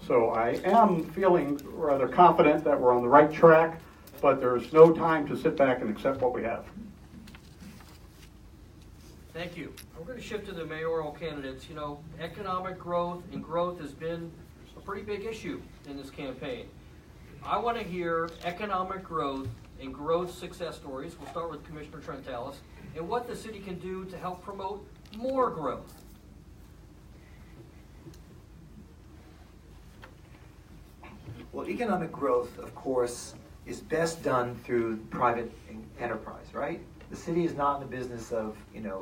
So I am feeling rather confident that we're on the right track, but there's no time to sit back and accept what we have. Thank you. We're going to shift to the mayoral candidates. You know, economic growth and growth has been a pretty big issue in this campaign. I want to hear economic growth and growth success stories. We'll start with Commissioner Trentalis, and what the city can do to help promote more growth. Well, economic growth, of course, is best done through private enterprise, right? The city is not in the business of,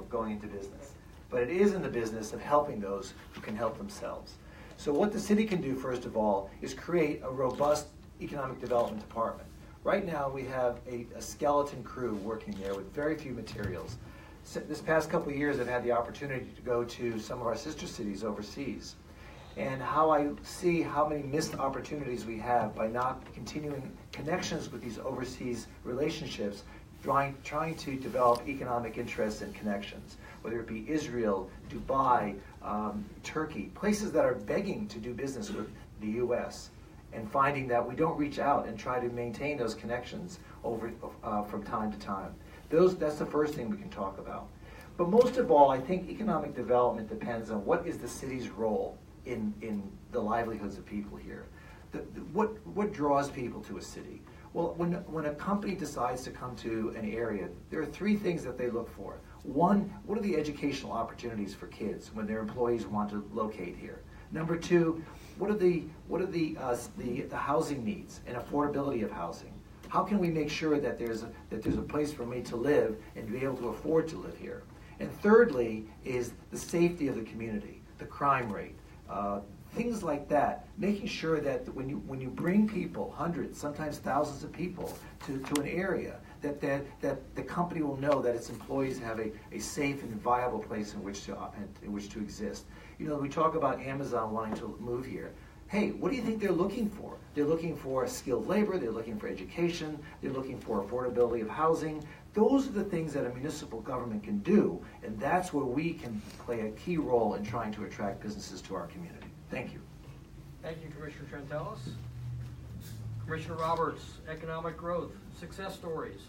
going into business, but it is in the business of helping those who can help themselves. So what the city can do, first of all, is create a robust economic development department. Right now, we have a skeleton crew working there with very few materials. So this past couple of years, I've had the opportunity to go to some of our sister cities overseas, and how I see how many missed opportunities we have by not continuing connections with these overseas relationships, trying to develop economic interests and connections, whether it be Israel, Dubai, Turkey, places that are begging to do business with the U.S., and finding that we don't reach out and try to maintain those connections from time to time. That's the first thing we can talk about. But most of all, I think economic development depends on what is the city's role in the livelihoods of people here. What draws people to a city? Well, when a company decides to come to an area, there are three things that they look for. One, what are the educational opportunities for kids when their employees want to locate here? Number two, what are the housing needs and affordability of housing? How can we make sure that there's a place for me to live and be able to afford to live here? And thirdly is the safety of the community, the crime rate, things like that. Making sure that when you bring people, hundreds, sometimes thousands of people to an area, that the company will know that its employees have a safe and viable place in which to exist. We talk about Amazon wanting to move here. Hey, what do you think they're looking for? They're looking for skilled labor, they're looking for education, they're looking for affordability of housing. Those are the things that a municipal government can do, and that's where we can play a key role in trying to attract businesses to our community. Thank you. Thank you, Commissioner Trentalis. Commissioner Roberts, economic growth, success stories.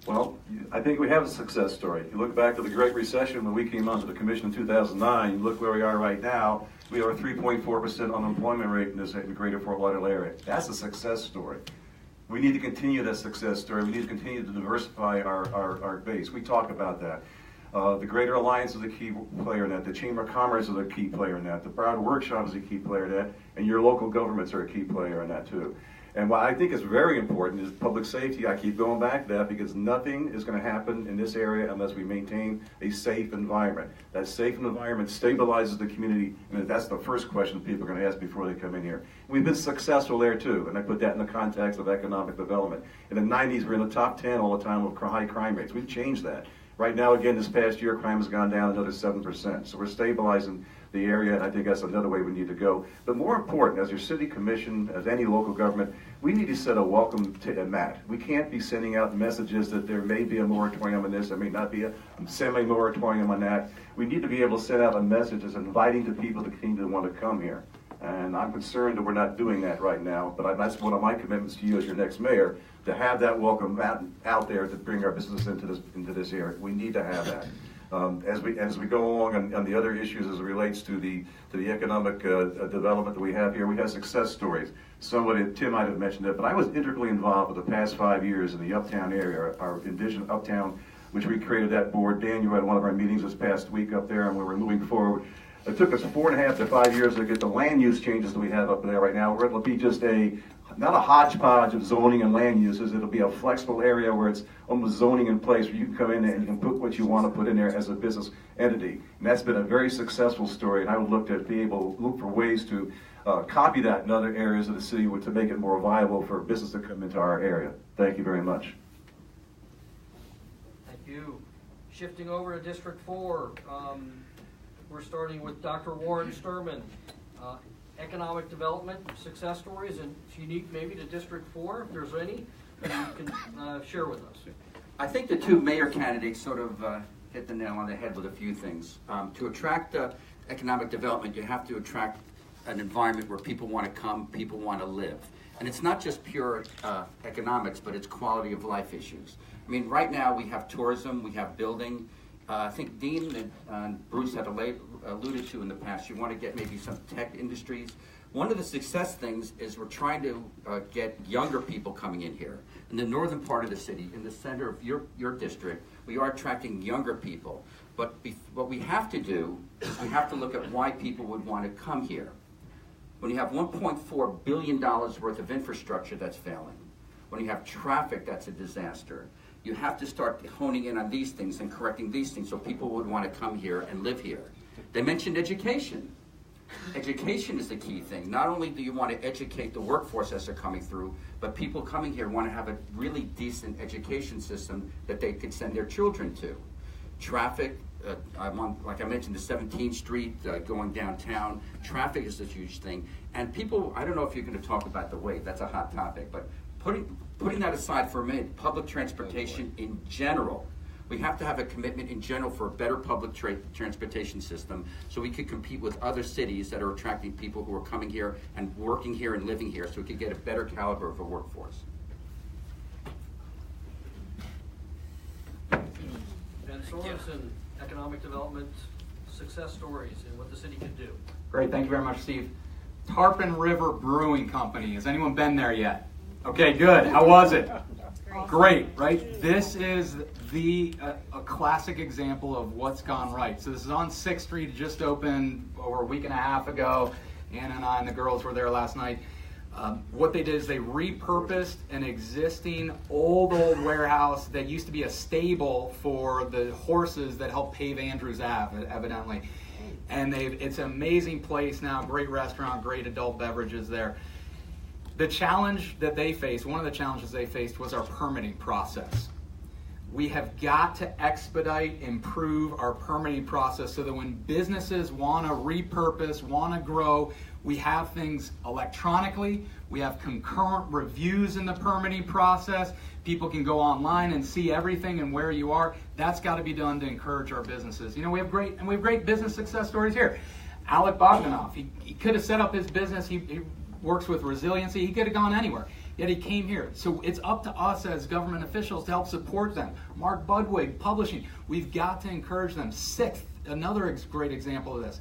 Well, I think we have a success story. If you look back to the Great Recession when we came onto the commission in 2009, you look where we are right now, we have a 3.4% unemployment rate in the greater Fort Lauderdale area. That's a success story. We need to continue that success story. We need to continue to diversify our base. We talk about that. The Greater Alliance is a key player in that. The Chamber of Commerce is a key player in that. The Broward Workshop is a key player in that. And your local governments are a key player in that too. And what I think is very important is public safety. I keep going back to that because nothing is going to happen in this area unless we maintain a safe environment. That safe environment stabilizes the community, and that's the first question people are going to ask before they come in here. We've been successful there too, and I put that in the context of economic development. In the 90s, we were in the top 10 all the time with high crime rates. We've changed that. Right now, again, this past year, crime has gone down another 7%. So we're stabilizing the area, and I think that's another way we need to go. But more important, as your city commission, as any local government, we need to set a welcome mat. We can't be sending out messages that there may be a moratorium on this, there may not be a semi-moratorium on that. We need to be able to send out a message that's inviting the people to continue to want to come here. And I'm concerned that we're not doing that right now, but that's one of my commitments to you as your next mayor, to have that welcome out there to bring our business into this area. We need to have that. As we go along on the other issues as it relates to the economic development that we have here, we have success stories. Tim might have mentioned it, but I was integrally involved for the past 5 years in the Uptown area, our Envision Uptown, which we created that board. Dan, you were at one of our meetings this past week up there, and we were moving forward. It took us 4.5 to 5 years to get the land use changes that we have up there right now. It'll be just not a hodgepodge of zoning and land uses. It'll be a flexible area where it's almost zoning in place where you can come in and put what you want to put in there as a business entity. And that's been a very successful story, and I would look for ways to copy that in other areas of the city to make it more viable for business to come into our area. Thank you very much. Thank you. Shifting over to District 4, we're starting with Dr. Warren Sturman. Economic development, success stories, and it's unique maybe to District 4, if there's any, you can share with us. I think the two mayor candidates sort of hit the nail on the head with a few things. To attract economic development, you have to attract an environment where people want to come, people want to live. And it's not just pure economics, but it's quality of life issues. I mean, right now we have tourism, we have building, I think Dean and Bruce have alluded to in the past, you want to get maybe some tech industries. One of the success things is we're trying to get younger people coming in here. In the northern part of the city, in the center of your district, we are attracting younger people. But what we have to do is we have to look at why people would want to come here. When you have $1.4 billion worth of infrastructure that's failing, when you have traffic that's a disaster, you have to start honing in on these things and correcting these things so people would want to come here and live here. They mentioned education. Education is the key thing. Not only do you want to educate the workforce as they're coming through, but people coming here want to have a really decent education system that they could send their children to. Traffic, I'm on, like I mentioned, the 17th Street going downtown. Traffic is a huge thing. And people, I don't know if you're going to talk about the weight, that's a hot topic, but putting that aside for a minute, public transportation in general, we have to have a commitment in general for a better public transportation system so we could compete with other cities that are attracting people who are coming here and working here and living here so we could get a better caliber of a workforce. Ben Sorensen, economic development success stories and what the city can do. Great, thank you very much, Steve. Tarpon River Brewing Company. Has anyone been there yet? Okay, good. How was it? Great, right? This is a classic example of what's gone right. So this is on 6th Street, just opened over a week and a half ago. Anna and I and the girls were there last night. What they did is they repurposed an existing old warehouse that used to be a stable for the horses that helped pave Andrews Ave, evidently. And it's an amazing place now, great restaurant, great adult beverages there. The challenge that they faced, one of the challenges they faced was our permitting process. We have got to expedite, improve our permitting process so that when businesses want to repurpose, want to grow, we have things electronically, we have concurrent reviews in the permitting process, people can go online and see everything and where you are. That's got to be done to encourage our businesses. You know, we have great business success stories here. Alec Bogdanoff, he could have set up his business, he works with resiliency, he could have gone anywhere. Yet he came here. So it's up to us as government officials to help support them. Mark Budwig, publishing. We've got to encourage them. Sixth, another great example of this.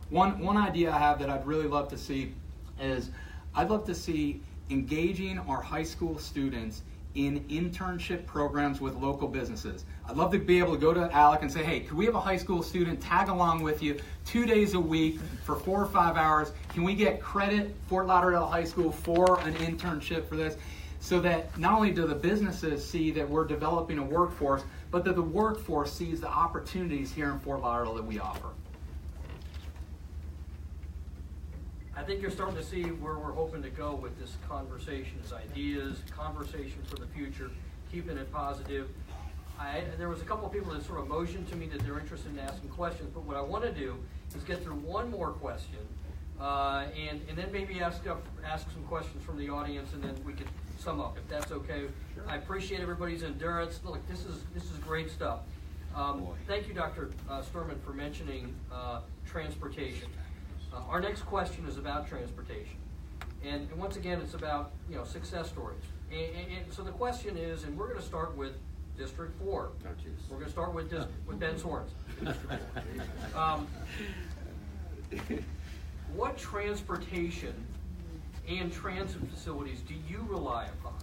One idea I have that I'd really love to see is I'd love to see engaging our high school students in internship programs with local businesses. I'd love to be able to go to Alec and say, hey, could we have a high school student tag along with you 2 days a week for 4 or 5 hours? Can we get credit, Fort Lauderdale High School, for an internship for this? So that not only do the businesses see that we're developing a workforce, but that the workforce sees the opportunities here in Fort Lauderdale that we offer. I think you're starting to see where we're hoping to go with this conversation, is ideas, conversation for the future, keeping it positive. There was a couple of people that sort of motioned to me that they're interested in asking questions, but what I want to do is get through one more question, and then maybe ask some questions from the audience, and then we could sum up, if that's okay. Sure. I appreciate everybody's endurance. Look, this is great stuff. Thank you, Dr. Sturman, for mentioning transportation. Our next question is about transportation, and once again, it's about success stories. And so the question is, and we're going to start with District 4. We're going to start with Ben Sorensen. What transportation and transit facilities do you rely upon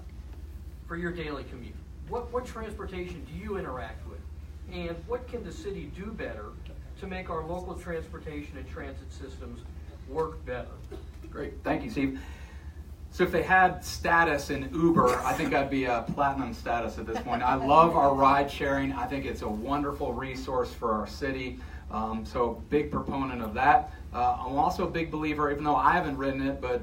for your daily commute? What transportation do you interact with, and what can the city do better to make our local transportation and transit systems work better? Great, thank you, Steve. So if they had status in Uber, I think I'd be a platinum status at this point. I love our ride sharing. I think it's a wonderful resource for our city. So big proponent of that. I'm also a big believer, even though I haven't ridden it, but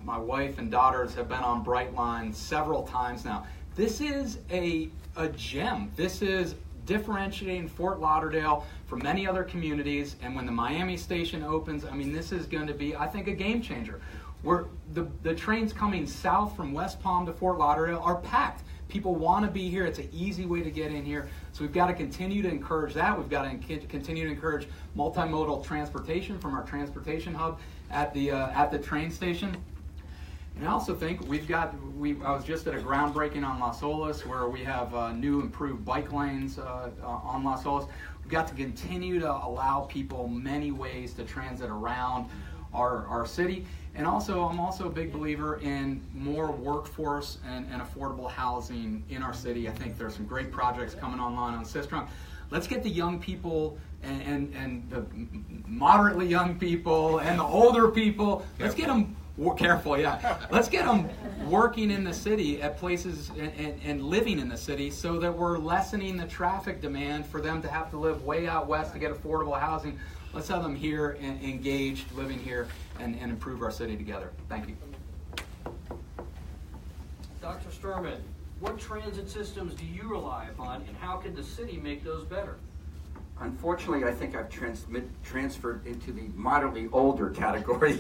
my wife and daughters have been on Brightline several times now. This is a gem. This is differentiating Fort Lauderdale from many other communities, and when the Miami station opens, I mean, this is going to be, I think, a game changer. The trains coming south from West Palm to Fort Lauderdale are packed. People want to be here. It's an easy way to get in here. So we've got to continue to encourage that. We've got to continue to encourage multimodal transportation from our transportation hub at the train station. And I also think I was just at a groundbreaking on Las Olas where we have new improved bike lanes on Las Olas. We've got to continue to allow people many ways to transit around our city. And also, I'm also a big believer in more workforce and affordable housing in our city. I think there's some great projects coming online on Sistrunk. Let's get the young people and the moderately young people and the older people, let's get them careful, yeah. Let's get them working in the city at places and living in the city so that we're lessening the traffic demand for them to have to live way out west to get affordable housing. Let's have them here and engaged, living here, and improve our city together. Thank you. Dr. Sturman, what transit systems do you rely upon, and how can the city make those better? Unfortunately, I think I've transferred into the moderately older category.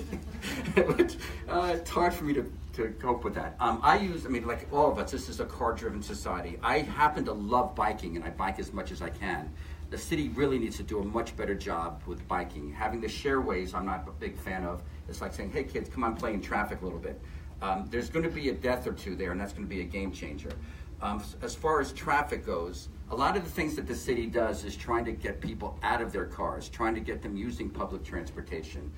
It's hard for me to cope with that. Like all of us, this is a car-driven society. I happen to love biking, and I bike as much as I can. The city really needs to do a much better job with biking. Having the shareways, I'm not a big fan of. It's like saying, hey kids, come on, play in traffic a little bit. There's going to be a death or two there, and that's going to be a game changer. As far as traffic goes, a lot of the things that the city does is trying to get people out of their cars, trying to get them using public transportation.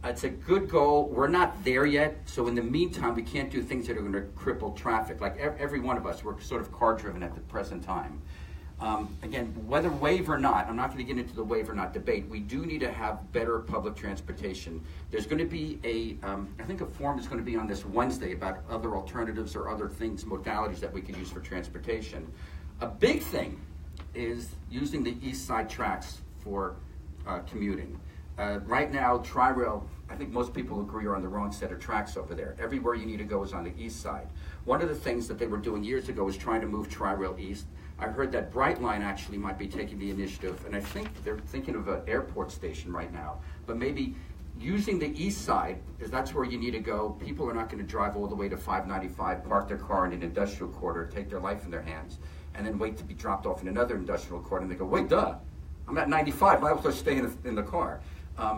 It's a good goal. We're not there yet, so in the meantime, we can't do things that are going to cripple traffic. Like every one of us, we're sort of car-driven at the present time. Again, whether waive or not, I'm not going to get into the waive or not debate. We do need to have better public transportation. There's going to be I think a form is going to be on this Wednesday about other alternatives or other things, modalities that we can use for transportation. A big thing is using the east side tracks for commuting. Right now, Tri-Rail, I think most people agree, are on the wrong set of tracks over there. Everywhere you need to go is on the east side. One of the things that they were doing years ago was trying to move Tri-Rail east. I heard that Brightline actually might be taking the initiative, and I think they're thinking of an airport station right now. But maybe using the east side, because that's where you need to go. People are not going to drive all the way to 595, park their car in an industrial quarter, take their life in their hands, and then wait to be dropped off in another industrial quarter, and they go, wait, duh, I'm at 95, might as well stay in the car.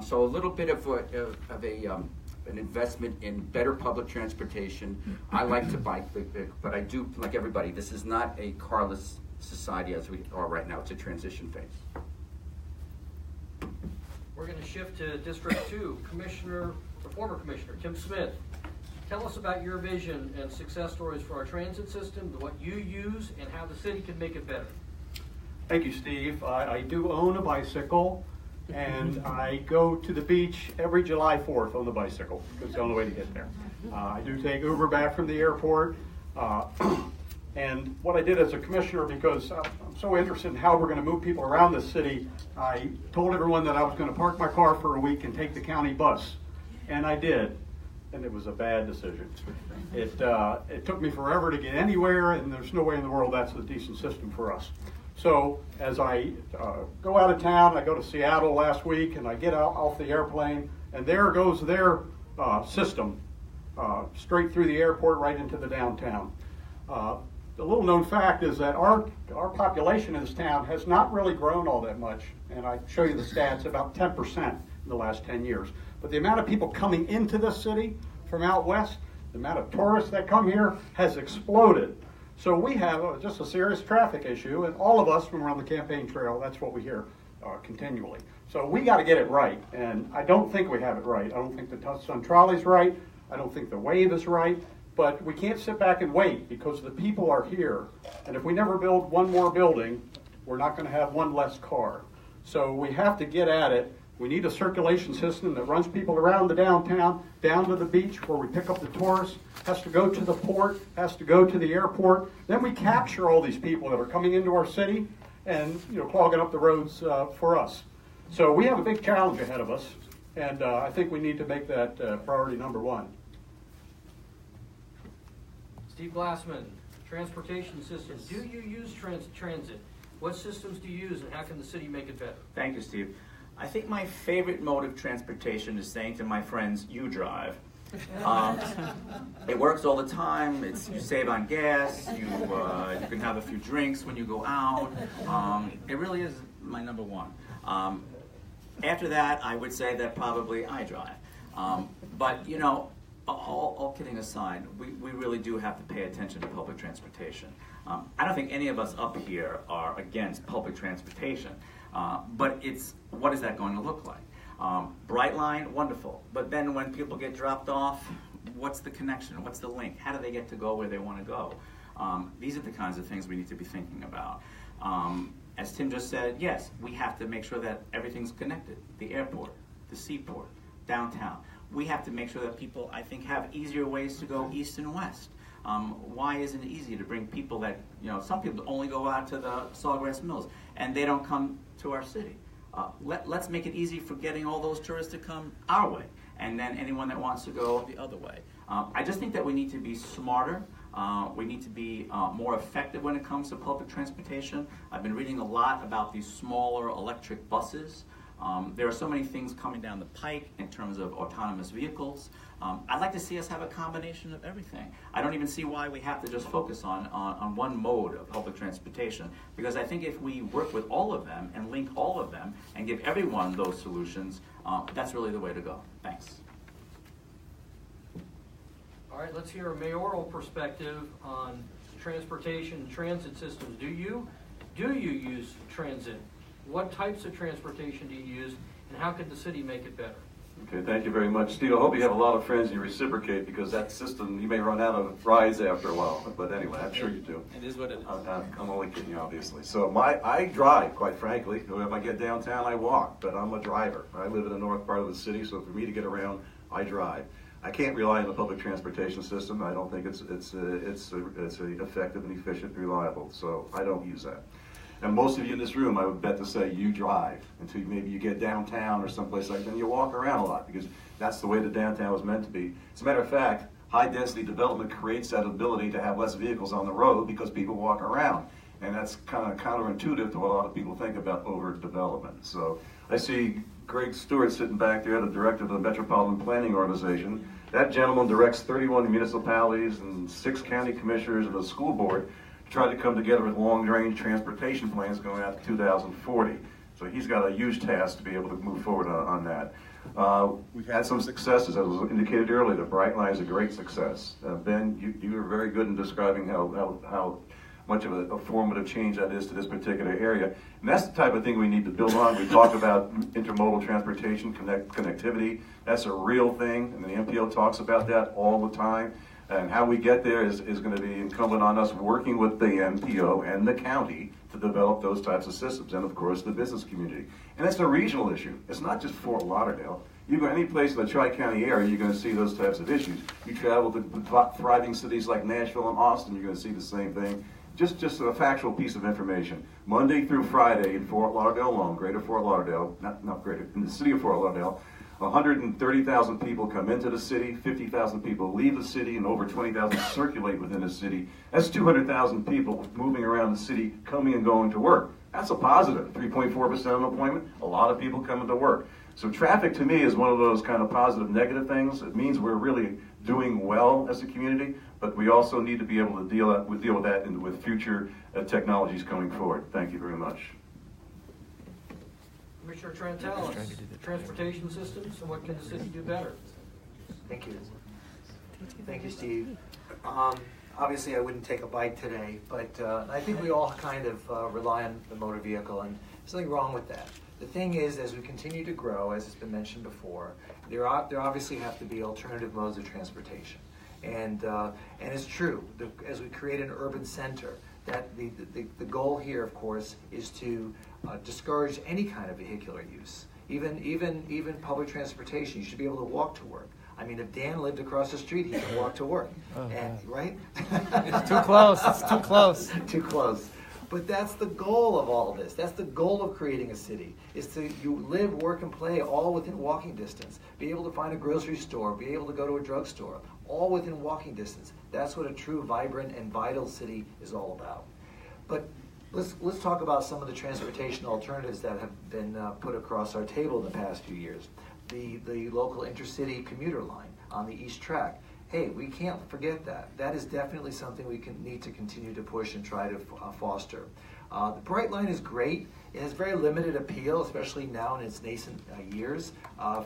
So a little bit of an investment in better public transportation. I like to bike, but I do, like everybody, this is not a carless society as we are right now. It's a transition phase. We're going to shift to District 2. Former Commissioner Tim Smith. Tell us about your vision and success stories for our transit system, what you use, and how the city can make it better. Thank you, Steve. I do own a bicycle, and I go to the beach every July 4th on the bicycle. It's the only way to get there. I do take Uber back from the airport. And what I did as a commissioner, because I'm so interested in how we're going to move people around the city, I told everyone that I was going to park my car for a week and take the county bus. And I did. And it was a bad decision. It took me forever to get anywhere, and there's no way in the world that's a decent system for us. So as I go out of town, I go to Seattle last week, and I get off the airplane, and there goes their system straight through the airport right into the downtown. The little known fact is that our population in this town has not really grown all that much, and I show you the stats, about 10% in the last 10 years. But the amount of people coming into this city from out west, the amount of tourists that come here has exploded. So we have just a serious traffic issue, and all of us when we're on the campaign trail, that's what we hear continually. So we got to get it right, and I don't think we have it right. I don't think the Touch on Trolley's right. I don't think the wave is right. But we can't sit back and wait because the people are here. And if we never build one more building, we're not going to have one less car. So we have to get at it. We need a circulation system that runs people around the downtown, down to the beach where we pick up the tourists, has to go to the port, has to go to the airport. Then we capture all these people that are coming into our city and clogging up the roads for us. So we have a big challenge ahead of us, and I think we need to make that priority number one. Steve Glassman, transportation systems. Do you use transit? What systems do you use, and how can the city make it better? Thank you, Steve. I think my favorite mode of transportation is saying to my friends, you drive. It works all the time. You save on gas. You can have a few drinks when you go out. It really is my number one. After that, I would say that probably I drive. But, all kidding aside, we really do have to pay attention to public transportation. I don't think any of us up here are against public transportation. But it's, what is that going to look like? Bright line, wonderful. But then when people get dropped off, what's the connection? What's the link? How do they get to go where they want to go? These are the kinds of things we need to be thinking about. As Tim just said, yes, we have to make sure that everything's connected. The airport, the seaport, downtown. We have to make sure that people, I think, have easier ways to go east and west. Why isn't it easy to bring people that, some people only go out to the Sawgrass Mills and they don't come to our city. Let's make it easy for getting all those tourists to come our way, and then anyone that wants to go the other way. I just think that we need to be smarter. We need to be more effective when it comes to public transportation. I've been reading a lot about these smaller electric buses. There are so many things coming down the pike in terms of autonomous vehicles. I'd like to see us have a combination of everything. I don't even see why we have to just focus on one mode of public transportation, because I think if we work with all of them and link all of them and give everyone those solutions, that's really the way to go. Thanks. All right, let's hear a mayoral perspective on transportation and transit systems. Do you use transit? What types of transportation do you use, and how could the city make it better? Okay, thank you very much, Steve. I hope you have a lot of friends and you reciprocate, because that system, you may run out of rides after a while. But anyway, I'm sure you do. It is what it is. I'm only kidding you, obviously. So I drive, quite frankly. If I get downtown, I walk, but I'm a driver. I live in the north part of the city, so for me to get around, I drive. I can't rely on the public transportation system. I don't think it's effective and efficient and reliable, so I don't use that. And most of you in this room, I would bet to say you drive until maybe you get downtown or someplace like that, and you walk around a lot, because that's the way the downtown was meant to be. As a matter of fact, high-density development creates that ability to have less vehicles on the road because people walk around. And that's kind of counterintuitive to what a lot of people think about overdevelopment. So I see Greg Stewart sitting back there, the director of the Metropolitan Planning Organization. That gentleman directs 31 municipalities and 6 county commissioners and a school board to try to come together with long-range transportation plans going out to 2040. So he's got a huge task to be able to move forward on that. We've had some successes, as was indicated earlier. The Bright Line is a great success. Ben, you were very good in describing how much of a formative change that is to this particular area. And that's the type of thing we need to build on. We talk about intermodal transportation, connectivity. That's a real thing, and the MPO talks about that all the time. And how we get there is going to be incumbent on us working with the MPO and the county to develop those types of systems, and of course the business community. And it's a regional issue. It's not just Fort Lauderdale. You go any place in the Tri-County area, you're going to see those types of issues. You travel to thriving cities like Nashville and Austin, you're going to see the same thing. Just a factual piece of information. Monday through Friday in Fort Lauderdale alone, greater Fort Lauderdale, not greater, in the city of Fort Lauderdale, 130,000 people come into the city, 50,000 people leave the city, and over 20,000 circulate within the city. That's 200,000 people moving around the city, coming and going to work. That's a positive, 3.4% unemployment, a lot of people coming to work. So traffic to me is one of those kind of positive, negative things. It means we're really doing well as a community, but we also need to be able to deal with that with future technologies coming forward. Thank you very much. Commissioner Trantalis, transportation systems, and what can the city do better? Thank you. Thank you, Steve. Obviously, I wouldn't take a bike today, but I think we all kind of rely on the motor vehicle, and there's nothing wrong with that. The thing is, as we continue to grow, as has been mentioned before, there obviously have to be alternative modes of transportation. And it's true, as we create an urban center, that the goal here, of course, is to discourage any kind of vehicular use. Even public transportation, you should be able to walk to work. I mean, if Dan lived across the street, he could walk to work. Right? It's too close. It's too close. Too close. But that's the goal of all of this. That's the goal of creating a city, is to you live, work, and play all within walking distance. Be able to find a grocery store, be able to go to a drugstore, all within walking distance. That's what a true, vibrant, and vital city is all about. But let's talk about some of the transportation alternatives that have been put across our table in the past few years. The local intercity commuter line on the East Track. Hey, we can't forget that. That is definitely something we need to continue to push and try to foster. The Bright Line is great. It has very limited appeal, especially now in its nascent years.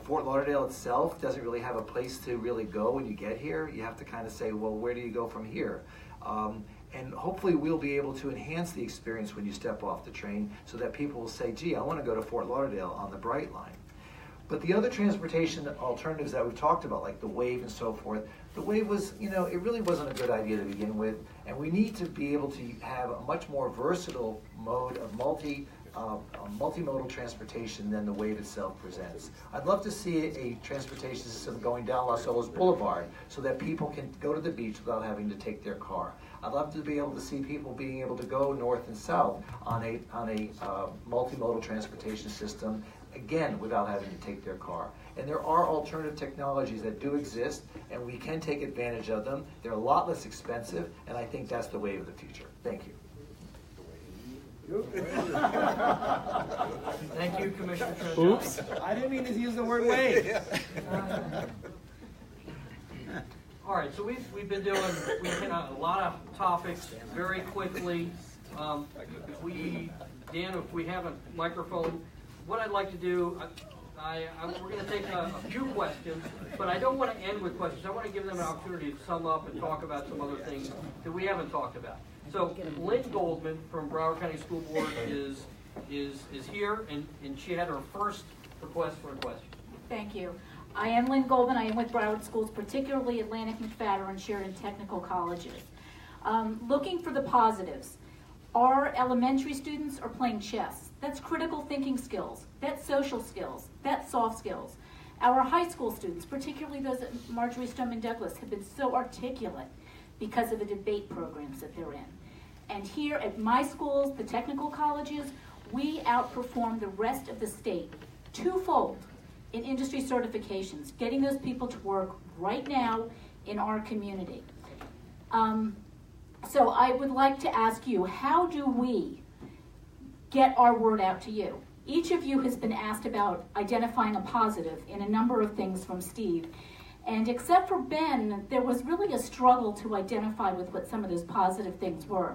Fort Lauderdale itself doesn't really have a place to really go when you get here. You have to kind of say, well, where do you go from here? And hopefully we'll be able to enhance the experience when you step off the train so that people will say, gee, I want to go to Fort Lauderdale on the Bright Line. But the other transportation alternatives that we've talked about, like the Wave and so forth, the Wave was, it really wasn't a good idea to begin with, and we need to be able to have a much more versatile mode of multimodal transportation than the Wave itself presents. I'd love to see a transportation system going down Los Olas Boulevard so that people can go to the beach without having to take their car. I'd love to be able to see people being able to go north and south on a multimodal transportation system, again, without having to take their car. And there are alternative technologies that do exist, and we can take advantage of them. They're a lot less expensive, and I think that's the wave of the future. Thank you. Thank you, Commissioner Trent. Oops. I didn't mean to use the word wave. All right, so we've hit on a lot of topics very quickly. Dan, if we have a microphone, what I'd like to do, we're going to take a few questions, but I don't want to end with questions. I want to give them an opportunity to sum up and talk about some other things that we haven't talked about. So Lynn Goldman from Broward County School Board is here, and she had her first request for a question. Thank you. I am Lynn Goldman. I am with Broward Schools, particularly Atlantic McFadder and Sheridan Technical Colleges. Looking for the positives. Our elementary students are playing chess. That's critical thinking skills. That's social skills. That's soft skills. Our high school students, particularly those at Marjorie Stoneman Douglas, have been so articulate because of the debate programs that they're in. And here at my schools, the technical colleges, we outperform the rest of the state twofold in industry certifications, getting those people to work right now in our community. So I would like to ask you, how do we get our word out to you? Each of you has been asked about identifying a positive in a number of things from Steve. And except for Ben, there was really a struggle to identify with what some of those positive things were.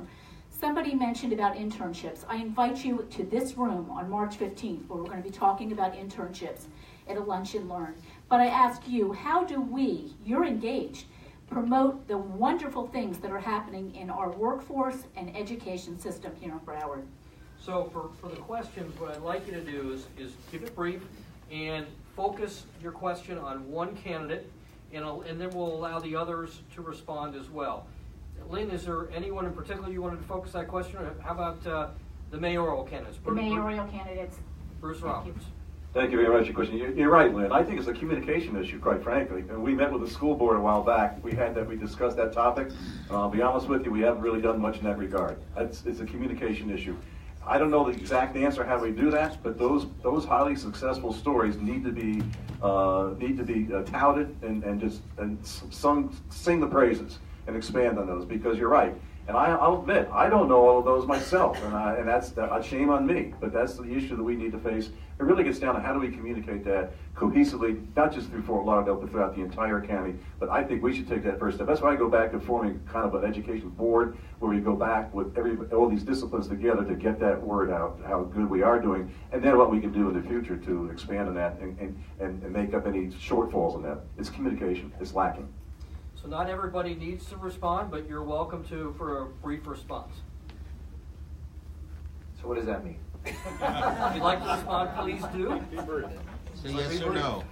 Somebody mentioned about internships. I invite you to this room on March 15th, where we're going to be talking about internships at a Lunch and Learn. But I ask you, how do we, you're engaged, promote the wonderful things that are happening in our workforce and education system here in Broward? So for the questions, what I'd like you to do is keep it brief and focus your question on one candidate, and then we'll allow the others to respond as well. Lynn, is there anyone in particular you wanted to focus that question on? How about the mayoral candidates? The mayoral candidates. Bruce Roberts. Thank you very much for your question. You're right, Lynn. I think it's a communication issue, quite frankly. And we met with the school board a while back. We discussed that topic. I'll be honest with you, we haven't really done much in that regard. It's a communication issue. I don't know the exact answer how we do that, but those highly successful stories need to be touted and sing the praises and expand on those, because you're right. And I'll admit, I don't know all of those myself, and that's a shame on me, but that's the issue that we need to face. It really gets down to how do we communicate that cohesively, not just through Fort Lauderdale, but throughout the entire county. But I think we should take that first step. That's why I go back to forming kind of an education board, where we go back with all these disciplines together to get that word out, how good we are doing, and then what we can do in the future to expand on that and make up any shortfalls in that. It's communication. It's lacking. So not everybody needs to respond, but you're welcome to for a brief response. So what does that mean? If you'd like to respond, please do. Say yes or no.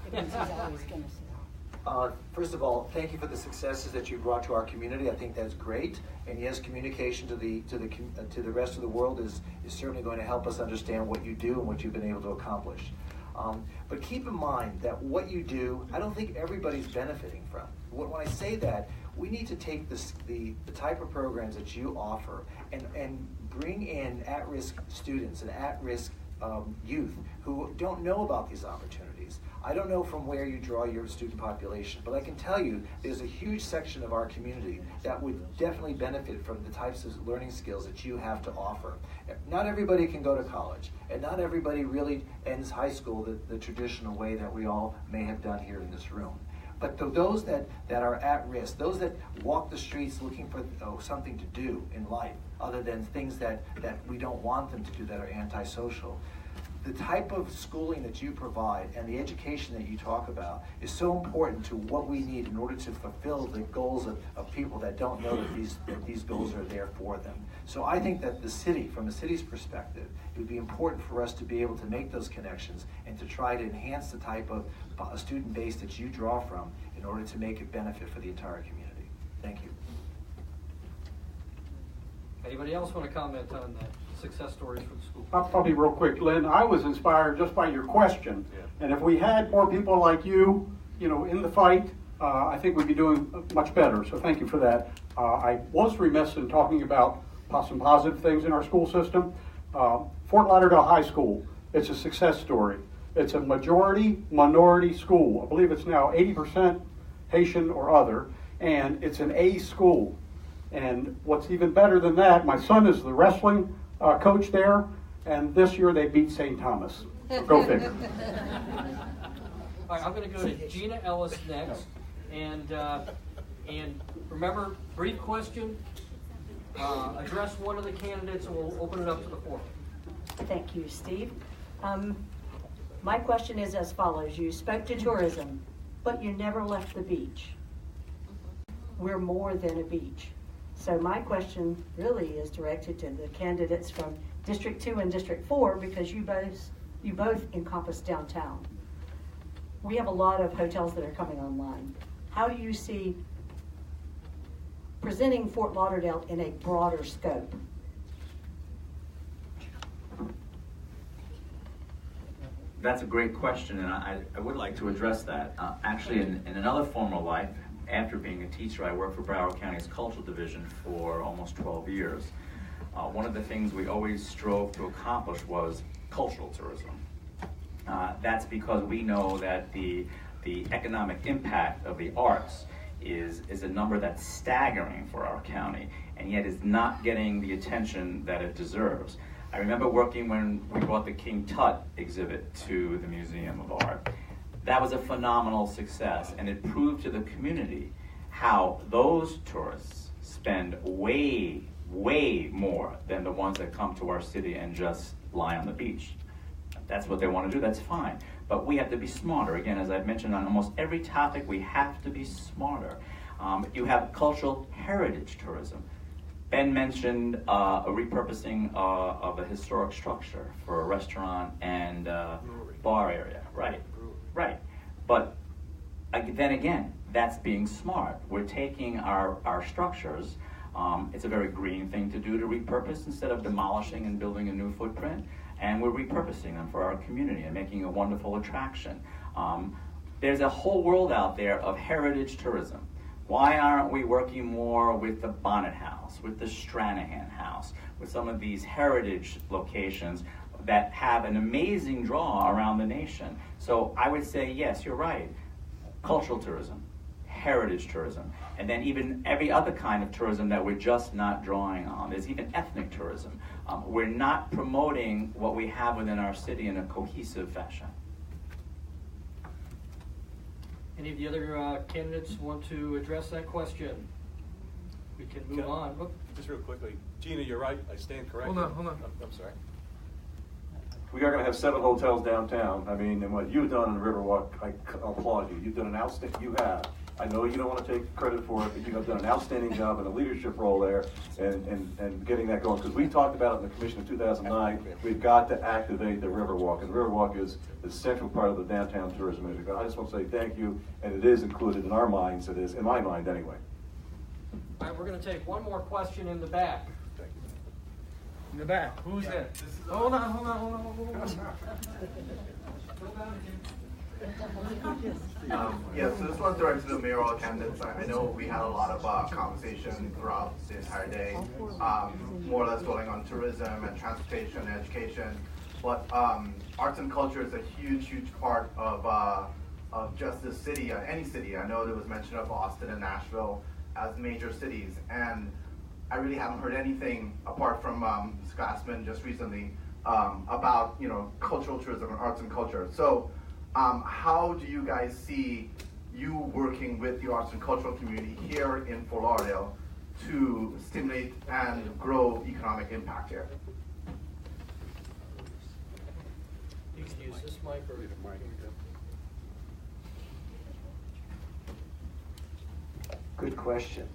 First of all, thank you for the successes that you brought to our community. I think that's great. And yes, communication to the rest of the world is certainly going to help us understand what you do and what you've been able to accomplish. But keep in mind that what you do, I don't think everybody's benefiting from. When I say that, we need to take the type of programs that you offer and bring in at-risk students and at-risk youth who don't know about these opportunities. I don't know from where you draw your student population, but I can tell you there's a huge section of our community that would definitely benefit from the types of learning skills that you have to offer. Not everybody can go to college, and not everybody really ends high school the traditional way that we all may have done here in this room. But those that are at risk, those that walk the streets looking for something to do in life, other than things that we don't want them to do that are antisocial, the type of schooling that you provide and the education that you talk about is so important to what we need in order to fulfill the goals of people that don't know that these goals are there for them. So I think that the city, from the city's perspective, it would be important for us to be able to make those connections and to try to enhance the type of student base that you draw from in order to make it benefit for the entire community. Thank you. Anybody else want to comment on that? Success stories for the school? I'll be real quick, Lynn. I was inspired just by your question. And if we had more people like you, in the fight, I think we'd be doing much better. So thank you for that. I was remiss in talking about some positive things in our school system. Fort Lauderdale High School, it's a success story. It's a majority-minority school. I believe it's now 80% Haitian or other, and it's an A school. And what's even better than that, my son is the wrestling coach there, and this year they beat St. Thomas. Go figure. All right, I'm going to go to Gina Ellis next, and remember, brief question. Address one of the candidates, and we'll open it up to the floor. Thank you, Steve. My question is as follows. You spoke to tourism, but you never left the beach. We're more than a beach. So my question really is directed to the candidates from District 2 and District 4 because you both encompass downtown. We have a lot of hotels that are coming online. How do you see presenting Fort Lauderdale in a broader scope? That's a great question, and I would like to address that. Actually, in another former life, after being a teacher, I worked for Broward County's Cultural Division for almost 12 years. One of the things we always strove to accomplish was cultural tourism. That's because we know that the economic impact of the arts is a number that's staggering for our county, and yet is not getting the attention that it deserves. I remember working when we brought the King Tut exhibit to the Museum of Art. That was a phenomenal success, and it proved to the community how those tourists spend way, way more than the ones that come to our city and just lie on the beach. If that's what they want to do, that's fine. But we have to be smarter. Again, as I've mentioned on almost every topic, we have to be smarter. You have cultural heritage tourism. Ben mentioned a repurposing of a historic structure for a restaurant and bar area, right? Right. But then again, that's being smart. We're taking our structures. It's a very green thing to do, to repurpose instead of demolishing and building a new footprint. And we're repurposing them for our community and making a wonderful attraction. There's a whole world out there of heritage tourism. Why aren't we working more with the Bonnet House, with the Stranahan House, with some of these heritage locations that have an amazing draw around the nation? So I would say, yes, you're right. Cultural tourism, heritage tourism, and then even every other kind of tourism that we're just not drawing on. There's even ethnic tourism. We're not promoting what we have within our city in a cohesive fashion. Any of the other candidates want to address that question? We can move on. Whoop. Just real quickly, Gina, you're right. I stand corrected. Hold on. I'm sorry. We are going to have 7 hotels downtown. I mean, and what you've done on the Riverwalk, I applaud you. You've done an outstanding. You have. I know you don't want to take credit for it, but you have done an outstanding job in a leadership role there and getting that going. Because we talked about it in the commission in 2009. We've got to activate the Riverwalk, and the Riverwalk is the central part of the downtown tourism industry. I just want to say thank you, and it is included in our minds. It is in my mind anyway. All right, we're going to take one more question in the back. In the back. Who's that? Hold on. Yeah, so this one's directed to the mayoral candidates. I know we had a lot of conversation throughout the entire day, more or less going on tourism and transportation and education. But arts and culture is a huge part of just this city, any city. I know there was mention of Austin and Nashville as major cities, and I really haven't heard anything apart from Scotsman just recently about cultural tourism and arts and culture. So how do you guys see you working with the arts and cultural community here in Fort Lauderdale to stimulate and grow economic impact here? You can use this mic or... Good question.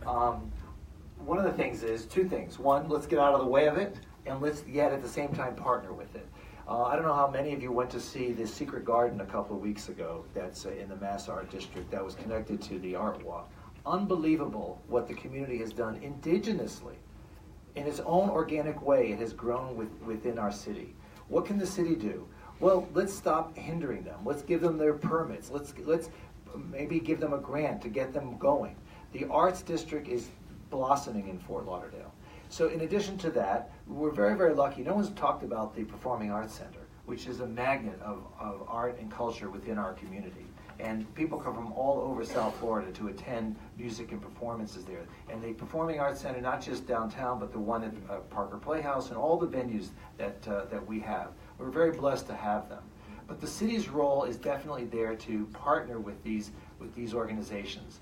One of the things is two things. One, let's get out of the way of it, and let's yet at the same time partner with it. I don't know how many of you went to see the Secret Garden a couple of weeks ago that's in the Mass Art District that was connected to the Art Walk. Unbelievable what the community has done indigenously. In its own organic way, it has grown within our city. What can the city do? Well, let's stop hindering them. Let's give them their permits. Let's maybe give them a grant to get them going. The Arts District is blossoming in Fort Lauderdale. So in addition to that, we're very, very lucky. No one's talked about the Performing Arts Center, which is a magnet of art and culture within our community. And people come from all over South Florida to attend music and performances there. And the Performing Arts Center, not just downtown, but the one at Parker Playhouse and all the venues that we have. We're very blessed to have them. But the city's role is definitely there to partner with these organizations.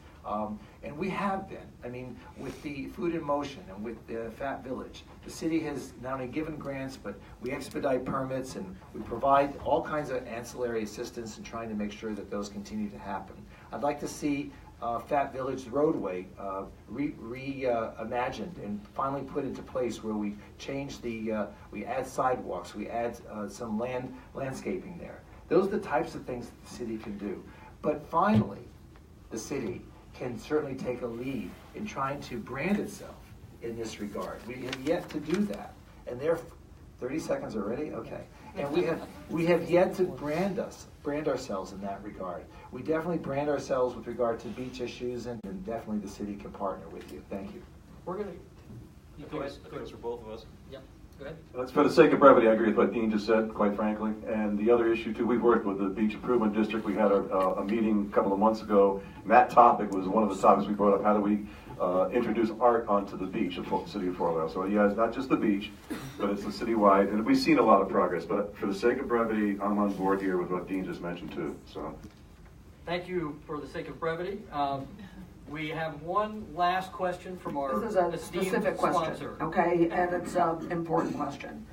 And we have been. I mean, with the Food in Motion and with the Fat Village, the city has not only given grants, but we expedite permits and we provide all kinds of ancillary assistance in trying to make sure that those continue to happen. I'd like to see Fat Village roadway reimagined and finally put into place where we change we add sidewalks, we add some landscaping there. Those are the types of things that the city can do. But finally, the city can certainly take a lead in trying to brand itself in this regard. We have yet to do that. And 30 seconds already? Okay. And we have yet to brand ourselves in that regard. We definitely brand ourselves with regard to beach issues, and definitely the city can partner with you. Thank you. We're going to... I think it's for both of us. Yeah. Go ahead. For the sake of brevity, I agree with what Dean just said, quite frankly. And the other issue, too, we've worked with the Beach Improvement District. We had a meeting a couple of months ago, and that topic was one of the topics we brought up. How do we introduce art onto the beach of the city of Fort Lauderdale? So, yeah, it's not just the beach, but it's the citywide. And we've seen a lot of progress. But for the sake of brevity, I'm on board here with what Dean just mentioned, too. So, thank you for the sake of brevity. We have one last question from our This is a esteemed specific question, sponsor. okay, and it's an important question.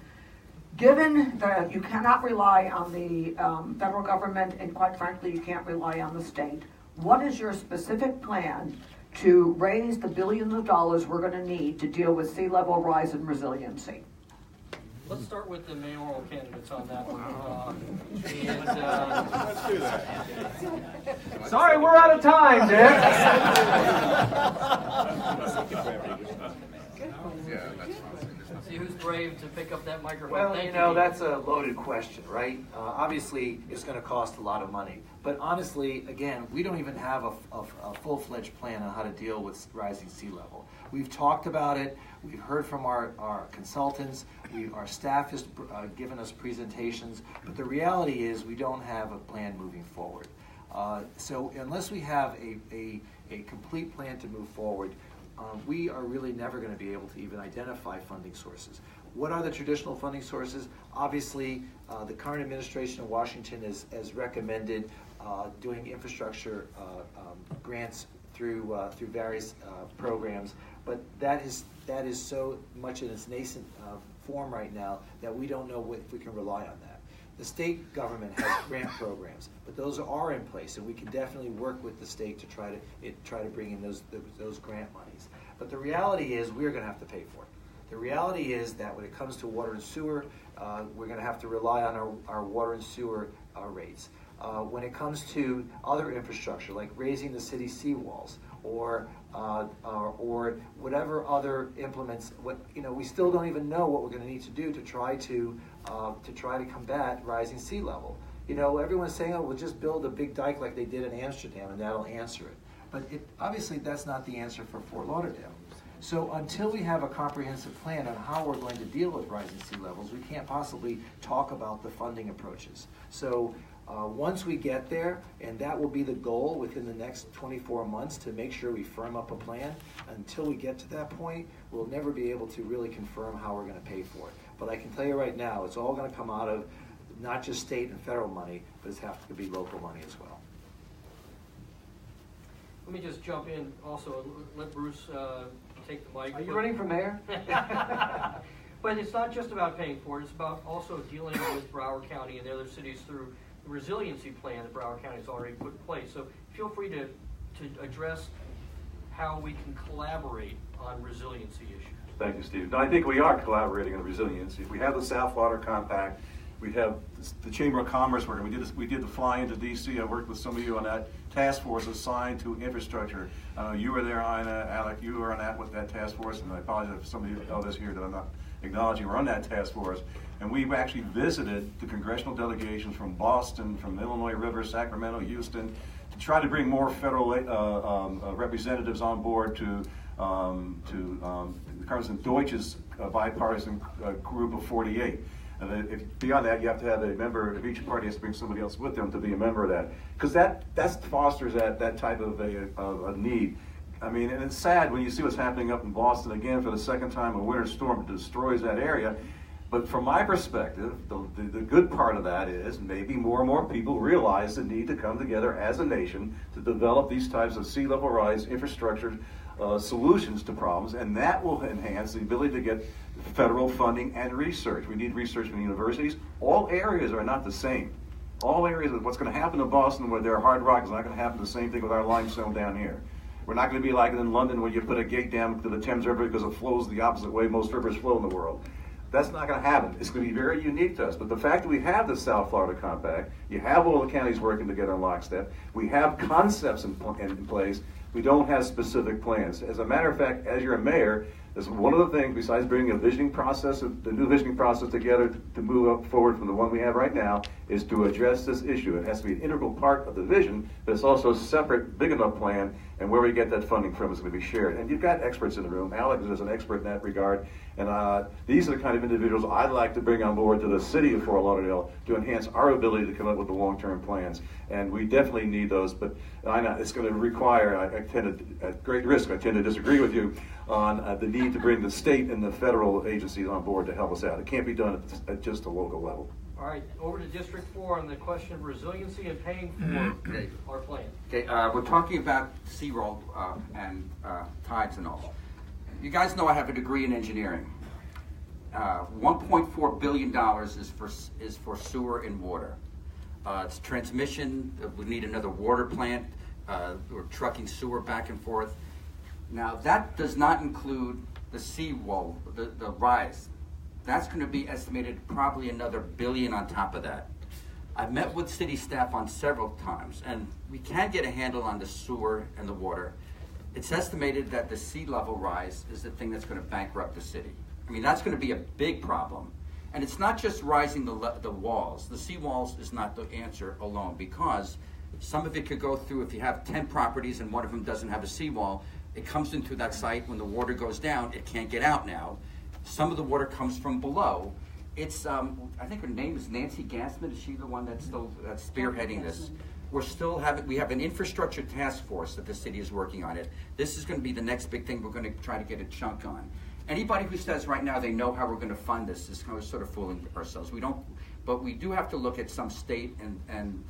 Given that you cannot rely on the federal government, and quite frankly, you can't rely on the state, what is your specific plan to raise the billions of dollars we're going to need to deal with sea level rise and resiliency? Let's start with the mayoral candidates on that one. Let's do that. Sorry, we're out of time, Dick. See who's brave to pick up that microphone. Well, Thank that's a loaded question, right? Obviously, it's going to cost a lot of money. But honestly, again, we don't even have a full-fledged plan on how to deal with rising sea level. We've talked about it. We've heard from our consultants. Our staff has given us presentations. But the reality is we don't have a plan moving forward. So unless we have a complete plan to move forward, we are really never going to be able to even identify funding sources. What are the traditional funding sources? Obviously, the current administration in Washington has recommended doing infrastructure grants through various programs, but that is so much in its nascent form right now that we don't know if we can rely on that. The state government has grant programs, but those are in place, and we can definitely work with the state to try to bring in those grant monies. But the reality is we're going to have to pay for it. The reality is that when it comes to water and sewer, we're going to have to rely on our water and sewer rates. When it comes to other infrastructure, like raising the city seawalls or whatever other implements, we still don't even know what we're going to need to do to try to combat rising sea level. Everyone's saying, "Oh, we'll just build a big dike like they did in Amsterdam, and that'll answer it." But obviously, that's not the answer for Fort Lauderdale. So until we have a comprehensive plan on how we're going to deal with rising sea levels, we can't possibly talk about the funding approaches. So once we get there, and that will be the goal within the next 24 months to make sure we firm up a plan, until we get to that point, we'll never be able to really confirm how we're going to pay for it. But I can tell you right now, it's all going to come out of not just state and federal money, but it's have to be local money as well. Let me just jump in also and let Bruce take the mic. Are you running for mayor? But it's not just about paying for it, it's about also dealing with Broward County and the other cities through the resiliency plan that Broward County has already put in place. So feel free to address how we can collaborate on resiliency issues. Thank you, Steve. No, I think we are collaborating on resiliency. We have the South Florida Compact. We have the Chamber of Commerce working. We did the fly into D.C. I worked with some of you on that task force assigned to infrastructure. You were there, Ina, Alec. You were on that with that task force, and I apologize for some of you others here that I'm not acknowledging were on that task force. And we've actually visited the congressional delegations from Boston, from Illinois River, Sacramento, Houston, to try to bring more federal representatives on board to Congressman Deutsch's bipartisan group of 48. And beyond that, you have to have a member of each party has to bring somebody else with them to be a member of that, because that fosters that type of a need. I mean, and it's sad when you see what's happening up in Boston again for the second time. A winter storm destroys that area. But from my perspective, the good part of that is maybe more and more people realize the need to come together as a nation to develop these types of sea level rise infrastructure solutions to problems, and that will enhance the ability to get federal funding and research. We need research from the universities. All areas are not the same. All areas of what's going to happen in Boston where they're hard rock is not going to happen the same thing with our limestone down here. We're not going to be like in London where you put a gate down to the Thames River because it flows the opposite way most rivers flow in the world. That's not going to happen. It's going to be very unique to us. But the fact that we have the South Florida Compact, you have all the counties working together in lockstep, we have concepts in place, we don't have specific plans. As a matter of fact, as you're a mayor, that's one of the things, besides bringing a visioning process, the new visioning process together to move up forward from the one we have right now, is to address this issue. It has to be an integral part of the vision, but it's also a separate, big enough plan, and where we get that funding from is going to be shared. And you've got experts in the room. Alex is an expert in that regard, and these are the kind of individuals I'd like to bring on board to the city of Fort Lauderdale to enhance our ability to come up with the long-term plans. And we definitely need those, but I know it's going to require, at great risk, I tend to disagree with you on the need to bring the state and the federal agencies on board to help us out. It can't be done at just a local level. All right, over to District 4 on the question of resiliency and paying for our plan. Okay, we're talking about seawall and tides and all. You guys know I have a degree in engineering. $1.4 billion is for sewer and water. It's transmission. We need another water plant. We're trucking sewer back and forth. Now that does not include the seawall, the rise. That's going to be estimated probably another $1 billion on top of that. I've met with city staff on several times, and we can get a handle on the sewer and the water. It's estimated that the sea level rise is the thing that's going to bankrupt the city. I mean, that's going to be a big problem. And it's not just rising the walls. The sea walls is not the answer alone, because some of it could go through, if you have 10 properties and one of them doesn't have a seawall, it comes into that site. When the water goes down, it can't get out now. Some of the water comes from below. It's, I think her name is Nancy Gassman. Is she the one that's spearheading this? We have an infrastructure task force that the city is working on it. This is going to be the next big thing we're going to try to get a chunk on. Anybody who says right now they know how we're going to fund this is kind of sort of fooling ourselves. We don't, but we do have to look at some state and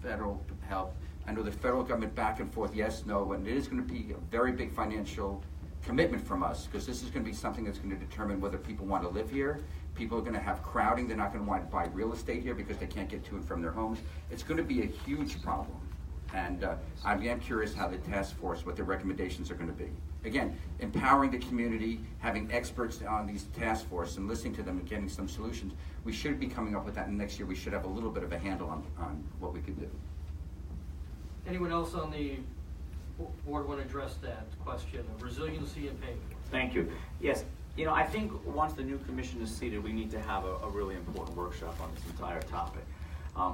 federal help. I know the federal government back and forth, yes, no, and it is going to be a very big financial commitment from us, because this is going to be something that's going to determine whether people want to live here. People are going to have crowding. They're not going to want to buy real estate here because they can't get to and from their homes. It's going to be a huge problem. And I am curious how the task force, what their recommendations are going to be. Again, empowering the community, having experts on these task force and listening to them and getting some solutions. We should be coming up with that, and next year we should have a little bit of a handle on what we could do. Anyone else on the board want to address that question of resiliency and payment? Thank you. Yes, you know, I think once the new commission is seated, we need to have a really important workshop on this entire topic.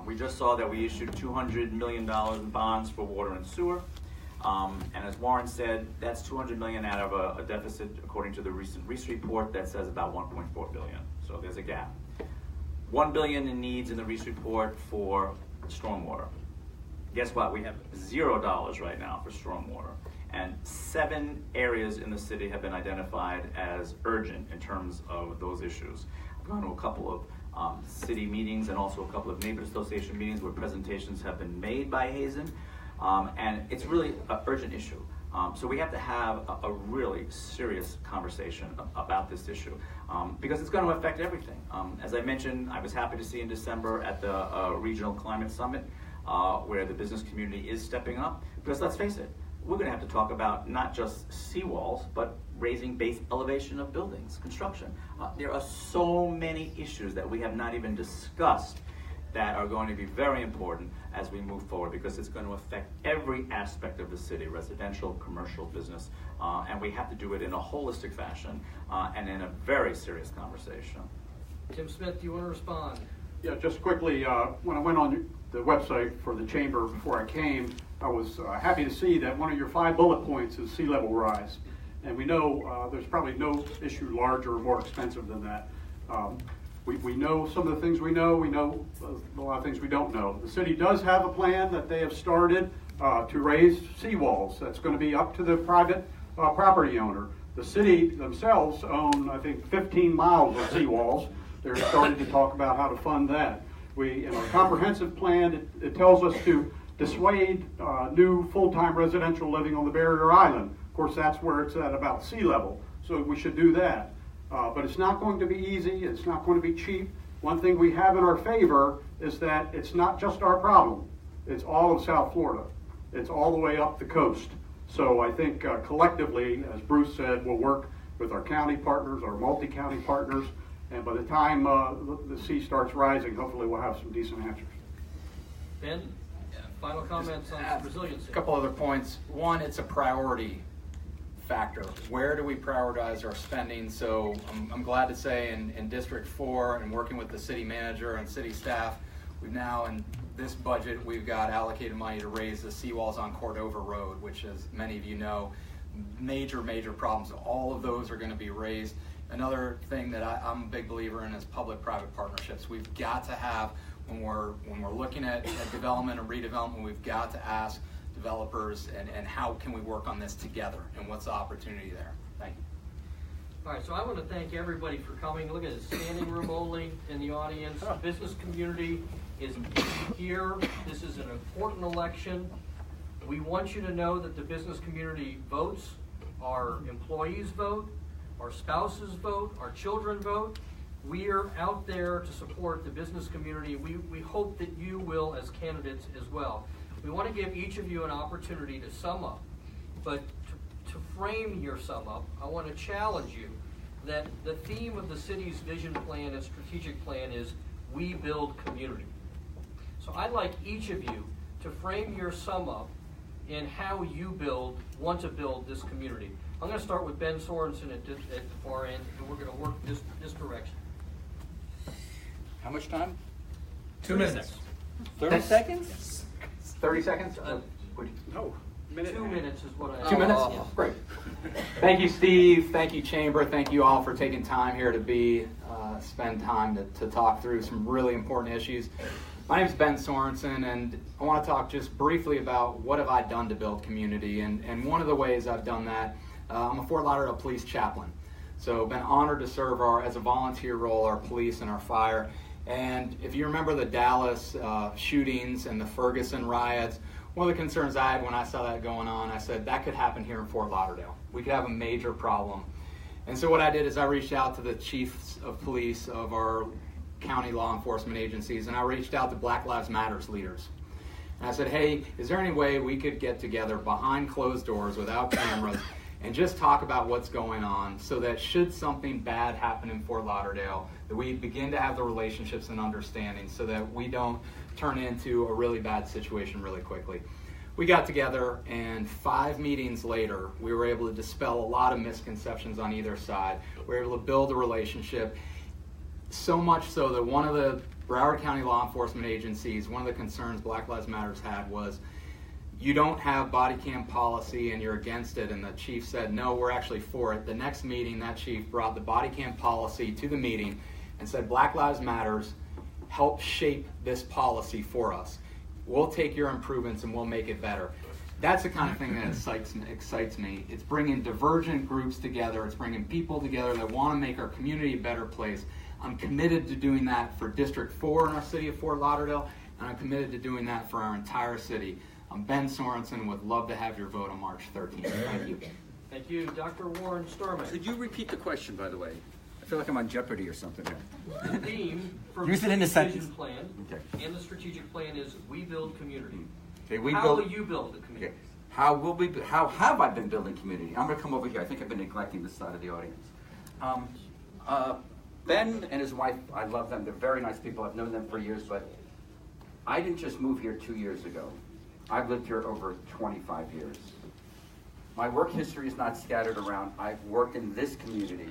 We just saw that we issued $200 million in bonds for water and sewer. And as Warren said, that's $200 million out of a deficit, according to the recent Reese report, that says about $1.4 billion. So there's a gap. $1 billion in needs in the Reese report for stormwater. Guess what? We have $0 right now for stormwater. And 7 areas in the city have been identified as urgent in terms of those issues. I've gone to a couple of city meetings and also a couple of neighborhood association meetings where presentations have been made by Hazen. And it's really an urgent issue. So we have to have a really serious conversation about this issue because it's going to affect everything. As I mentioned, I was happy to see in December at the Regional Climate Summit where the business community is stepping up, because let's face it, we're going to have to talk about not just seawalls, but raising base elevation of buildings, construction. There are so many issues that we have not even discussed that are going to be very important as we move forward, because it's going to affect every aspect of the city, residential, commercial, business, and we have to do it in a holistic fashion and in a very serious conversation. Tim Smith, do you want to respond? Yeah, just quickly, when I went on the website for the chamber before I came, I was happy to see that one of your 5 bullet points is sea level rise. And we know there's probably no issue larger or more expensive than that. We know some of the things we know a lot of things we don't know. The city does have a plan that they have started to raise seawalls. That's going to be up to the private property owner. The city themselves own, I think, 15 miles of seawalls. They're starting to talk about how to fund that. In our comprehensive plan, it tells us to dissuade new full-time residential living on the barrier island. Of course, that's where it's at about sea level, so we should do that. But it's not going to be easy. It's not going to be cheap. One thing we have in our favor is that it's not just our problem. It's all of South Florida. It's all the way up the coast. So I think collectively, as Bruce said, we'll work with our county partners, our multi-county partners, and by the time the sea starts rising, hopefully we'll have some decent answers. Ben, final comments on resiliency. A couple other points. One, it's a priority factor. Where do we prioritize our spending? So I'm glad to say in District 4 and working with the city manager and city staff, we've now in this budget, we've got allocated money to raise the seawalls on Cordova Road, which, as many of you know, major problems. All of those are going to be raised. Another thing that I'm a big believer in is public-private partnerships. We've got to have, when we're looking at development and redevelopment, we've got to ask developers and how can we work on this together and what's the opportunity there. Thank you. All right, so I want to thank everybody for coming. Look at it, standing room only in the audience. The business community is here. This is an important election. We want you to know that the business community votes. Our employees vote. Our spouses vote. Our children vote. We are out there to support the business community. We hope that you will as candidates as well. We want to give each of you an opportunity to sum up, but to frame your sum up, I want to challenge you that the theme of the city's vision plan and strategic plan is we build community. So I'd like each of you to frame your sum up in how you want to build this community. I'm going to start with Ben Sorensen at the far end, and we're going to work this direction. How much time? 2 minutes. 30 seconds? 30 seconds? No. 2 minutes is what I... 2 minutes? Great. Thank you, Steve. Thank you, Chamber. Thank you all for taking time here to spend time to talk through some really important issues. My name is Ben Sorensen, and I want to talk just briefly about what have I done to build community. And one of the ways I've done that, I'm a Fort Lauderdale police chaplain. So been honored to serve as a volunteer role, our police and our fire. And if you remember the Dallas shootings and the Ferguson riots, one of the concerns I had when I saw that going on, I said that could happen here in Fort Lauderdale. We could have a major problem. And so what I did is I reached out to the chiefs of police of our county law enforcement agencies, and I reached out to Black Lives Matters leaders. And I said, hey, is there any way we could get together behind closed doors without cameras and just talk about what's going on so that should something bad happen in Fort Lauderdale, that we begin to have the relationships and understanding so that we don't turn into a really bad situation really quickly. We got together, and 5 meetings later, we were able to dispel a lot of misconceptions on either side. We were able to build a relationship, so much so that one of the Broward County law enforcement agencies, one of the concerns Black Lives Matters had was, you don't have body cam policy and you're against it, and the chief said, no, we're actually for it. The next meeting, that chief brought the body cam policy to the meeting and said, Black Lives Matters, help shape this policy for us. We'll take your improvements and we'll make it better. That's the kind of thing that excites me. It's bringing divergent groups together. It's bringing people together that want to make our community a better place. I'm committed to doing that for District 4 in our city of Fort Lauderdale, and I'm committed to doing that for our entire city. I'm Ben Sorensen. Would love to have your vote on March 13th. Thank you. Thank you. Dr. Warren Sturman. Could you repeat the question, by the way? I feel like I'm on Jeopardy or something here. The theme for Use it in the a sentence. vision plan and the strategic plan is we build community. Okay, How will you build the community? Okay. How have I been building community? I'm going to come over here. I think I've been neglecting this side of the audience. Ben and his wife, I love them. They're very nice people. I've known them for years, but I didn't just move here 2 years ago. I've lived here over 25 years. My work history is not scattered around. I've worked in this community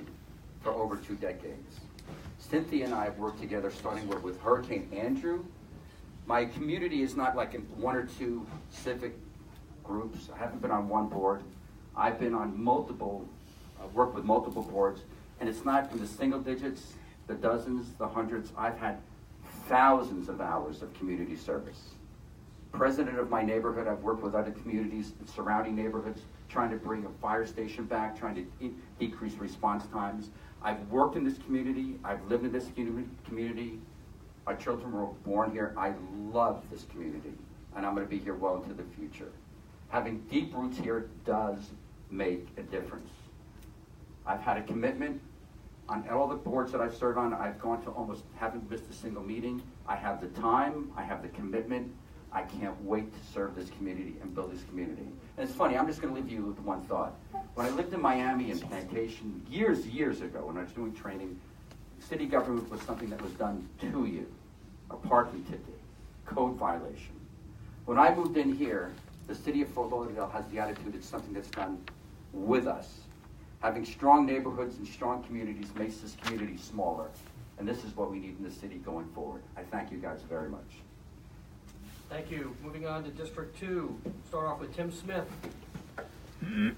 for over 2 decades. Cynthia and I have worked together starting with Hurricane Andrew. My community is not like in 1 or 2 civic groups. I haven't been on one board. I've been on multiple, worked with multiple boards, and it's not in the single digits, the dozens, the hundreds. I've had thousands of hours of community service. President of my neighborhood, I've worked with other communities, surrounding neighborhoods, trying to bring a fire station back, trying to decrease response times. I've worked in this community. I've lived in this community. My children were born here. I love this community, and I'm going to be here well into the future. Having deep roots here does make a difference. I've had a commitment on all the boards that I've served on. I've gone to almost, haven't missed a single meeting. I have the time. I have the commitment. I can't wait to serve this community and build this community. And it's funny, I'm just going to leave you with one thought. When I lived in Miami and Plantation years ago, when I was doing training, city government was something that was done to you. A parking ticket, code violation. When I moved in here, the city of Fort Lauderdale has the attitude it's something that's done with us. Having strong neighborhoods and strong communities makes this community smaller. And this is what we need in the city going forward. I thank you guys very much. Thank you. Moving on to District 2. Start off with Tim Smith.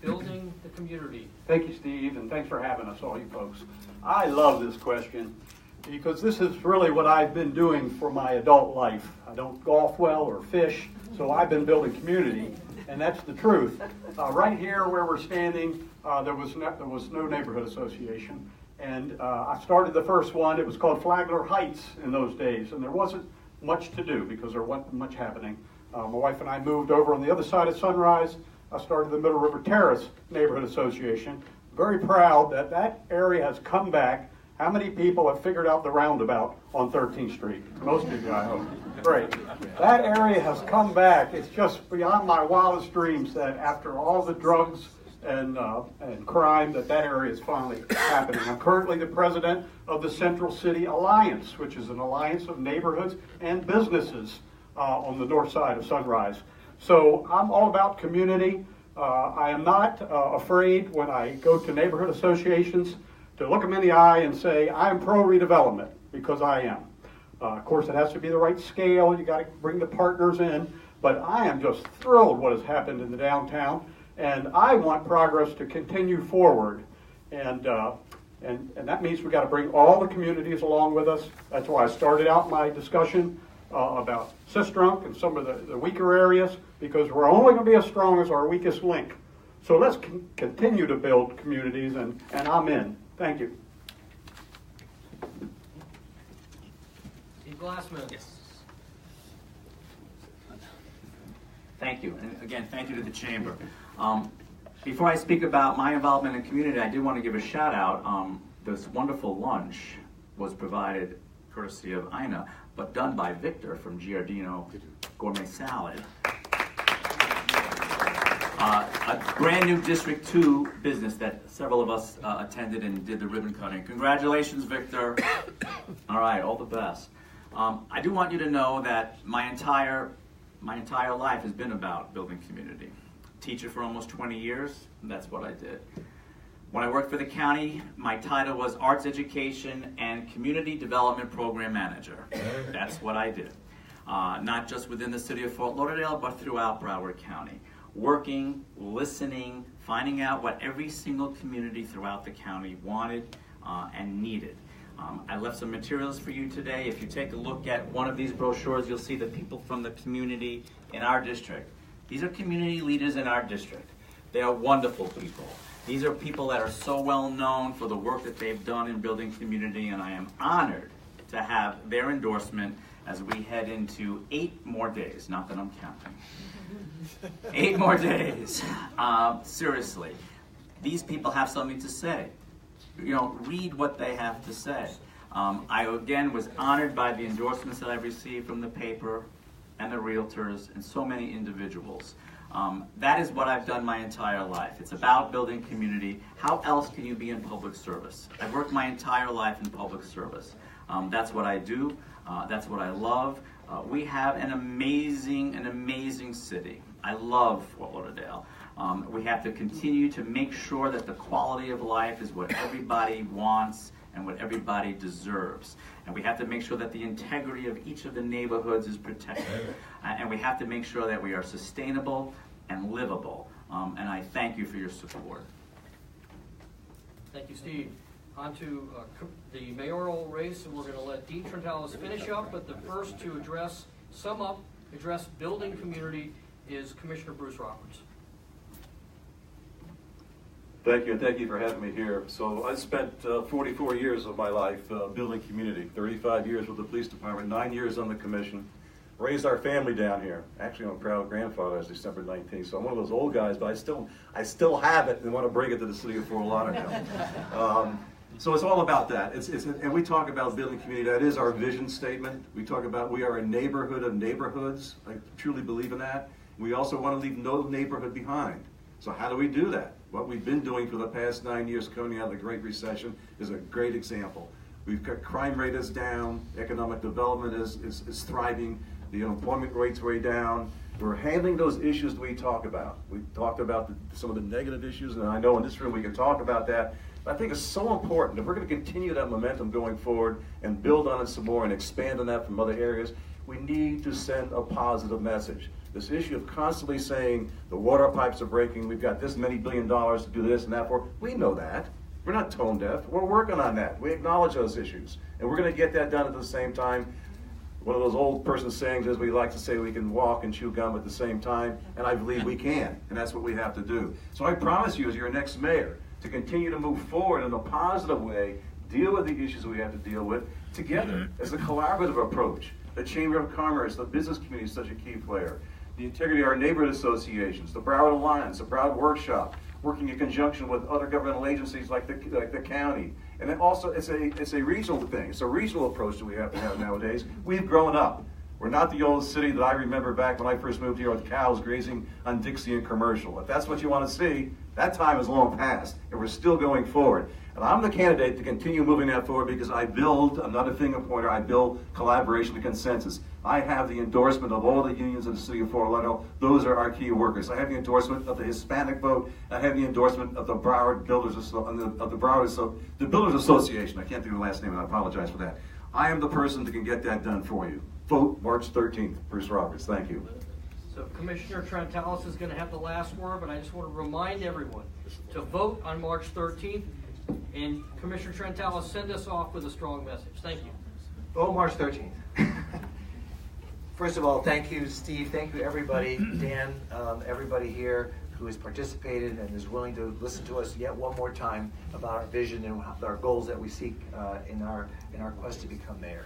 Building the community. Thank you, Steve, and thanks for having us, all you folks. I love this question because this is really what I've been doing for my adult life. I don't golf well or fish, so I've been building community, and that's the truth. Right here where we're standing, there was no neighborhood association, and I started the first one. It was called Flagler Heights in those days, and there wasn't much to do because there wasn't much happening. My wife and I moved over on the other side of Sunrise. I started the Middle River Terrace Neighborhood Association. Very proud that that area has come back. How many people have figured out the roundabout on 13th Street? Most of you, I hope. Great. That area has come back. It's just beyond my wildest dreams that after all the drugs and crime that area is finally happening. I'm currently the president of the Central City Alliance, which is an alliance of neighborhoods and businesses on the north side of Sunrise. So I'm all about community. I am not afraid when I go to neighborhood associations to look them in the eye and say, I am pro redevelopment, because I am. Of course, it has to be the right scale. You got to bring the partners in. But I am just thrilled what has happened in the downtown. And I want progress to continue forward. And that means we've got to bring all the communities along with us. That's why I started out my discussion about Sistrunk and some of the weaker areas, because we're only going to be as strong as our weakest link. So let's continue to build communities, and I'm in. Thank you. Steve Glassman. Yes. Thank you. And again, thank you to the Chamber. Before I speak about my involvement in the community, I do want to give a shout out. This wonderful lunch was provided courtesy of Ina, but done by Victor from Giardino Gourmet Salad. A brand new District 2 business that several of us attended and did the ribbon cutting. Congratulations, Victor. All right, all the best. I do want you to know that my entire life has been about building community. Teacher for almost 20 years, that's what I did. When I worked for the county, my title was Arts Education and Community Development Program Manager. That's what I did. Not just within the city of Fort Lauderdale, but throughout Broward County. Working, listening, finding out what every single community throughout the county wanted and needed. I left some materials for you today. If you take a look at one of these brochures, you'll see the people from the community in our district. These are community leaders in our district. They are wonderful people. These are people that are so well known for the work that they've done in building community, and I am honored to have their endorsement as we head into 8 more days, not that I'm counting. 8 more days. Seriously, these people have something to say. You know, read what they have to say. I again was honored by the endorsements that I've received from the paper and the realtors and so many individuals. That is what I've done my entire life. It's about building community. How else can you be in public service? I've worked my entire life in public service. That's what I do. That's what I love. We have an amazing city. I love Fort Lauderdale. We have to continue to make sure that the quality of life is what everybody wants and what everybody deserves. And we have to make sure that the integrity of each of the neighborhoods is protected. And we have to make sure that we are sustainable and livable. And I thank you for your support. Thank you, Steve. On to the mayoral race, and we're going to let Dean Trentalis finish up, but the first to address building community is Commissioner Bruce Roberts. Thank you, and thank you for having me here. So I spent 44 years of my life building community, 35 years with the police department, 9 years on the commission, raised our family down here. Actually, I'm a proud grandfather as December 19th, so I'm one of those old guys, but I still have it and want to bring it to the city of Fort Lauderdale. So it's all about that. And we talk about building community. That is our vision statement. We talk about we are a neighborhood of neighborhoods. I truly believe in that. We also want to leave no neighborhood behind. So how do we do that? What we've been doing for the past 9 years coming out of the Great Recession is a great example. We've got crime rate is down, economic development is thriving, the unemployment rate's way down. We're handling those issues that we talk about. We talked about some of the negative issues, and I know in this room we can talk about that. But I think it's so important. If we're going to continue that momentum going forward and build on it some more and expand on that from other areas, we need to send a positive message. This issue of constantly saying the water pipes are breaking, we've got this many $1 billion to do this and that for, we know that. We're not tone deaf. We're working on that. We acknowledge those issues. And we're going to get that done at the same time. One of those old person sayings is we like to say we can walk and chew gum at the same time, and I believe we can, and that's what we have to do. So I promise you as your next mayor to continue to move forward in a positive way, deal with the issues we have to deal with together as a collaborative approach. The Chamber of Commerce, the business community is such a key player. The integrity of our neighborhood associations, the Broward Alliance, the Broward Workshop, working in conjunction with other governmental agencies like the county. And then also it's a regional thing. It's a regional approach that we have to have nowadays. We've grown up. We're not the old city that I remember back when I first moved here with cows grazing on Dixie and Commercial. If that's what you want to see, that time is long past, and we're still going forward. And I'm the candidate to continue moving that forward because I build, I'm not a finger pointer, I build collaboration and consensus. I have the endorsement of all the unions of the city of Fort Lauderdale. Those are our key workers. I have the endorsement of the Hispanic vote. I have the endorsement of the Broward Builders the Builders Association. I can't think of the last name, and I apologize for that. I am the person that can get that done for you. Vote March 13th. Bruce Roberts. Thank you. So Commissioner Trentalis is going to have the last word, but I just want to remind everyone to vote on March 13th. And Commissioner Trentalis, send us off with a strong message. Thank you. Vote March 13th. First of all, thank you, Steve. Thank you, everybody. Dan, everybody here who has participated and is willing to listen to us yet one more time about our vision and our goals that we seek in our quest to become mayor.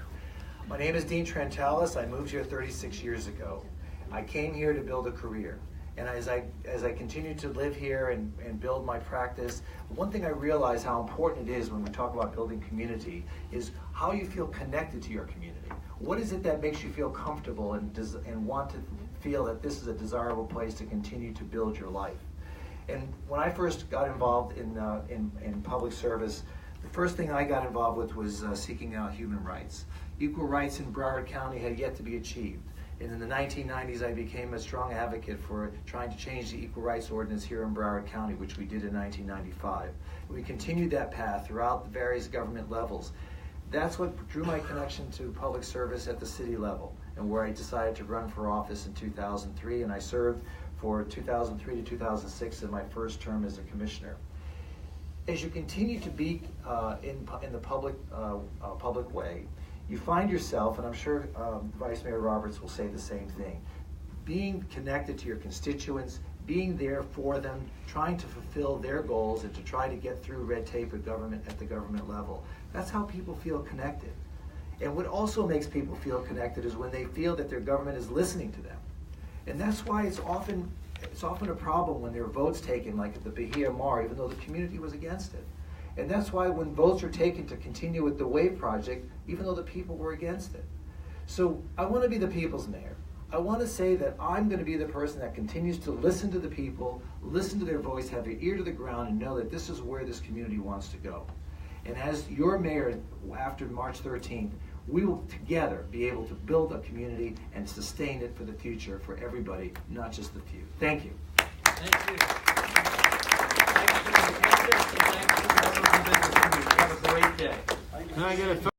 My name is Dean Trentalis. I moved here 36 years ago. I came here to build a career. And as I continue to live here and build my practice, one thing I realize how important it is when we talk about building community is how you feel connected to your community. What is it that makes you feel comfortable and want to feel that this is a desirable place to continue to build your life? And when I first got involved in public service, the first thing I got involved with was seeking out human rights. Equal rights in Broward County had yet to be achieved. And in the 1990s, I became a strong advocate for trying to change the Equal Rights Ordinance here in Broward County, which we did in 1995. We continued that path throughout the various government levels. That's what drew my connection to public service at the city level, and where I decided to run for office in 2003, and I served for 2003 to 2006 in my first term as a commissioner. As you continue to be in the public way, you find yourself, and I'm sure Vice Mayor Roberts will say the same thing, being connected to your constituents, being there for them, trying to fulfill their goals and to try to get through red tape at the government level. That's how people feel connected. And what also makes people feel connected is when they feel that their government is listening to them. And that's why it's often it's often a problem when there are votes taken, like at the Bahia Mar, even though the community was against it. And that's why when votes are taken to continue with the WAVE project, even though the people were against it. So I want to be the people's mayor. I want to say that I'm going to be the person that continues to listen to the people, listen to their voice, have their ear to the ground, and know that this is where this community wants to go. And as your mayor, after March 13th, we will together be able to build a community and sustain it for the future for everybody, not just the few. Thank you. Thank you. Thanks to the candidates and thanks to the members of the business community. Have a great day. Can I get a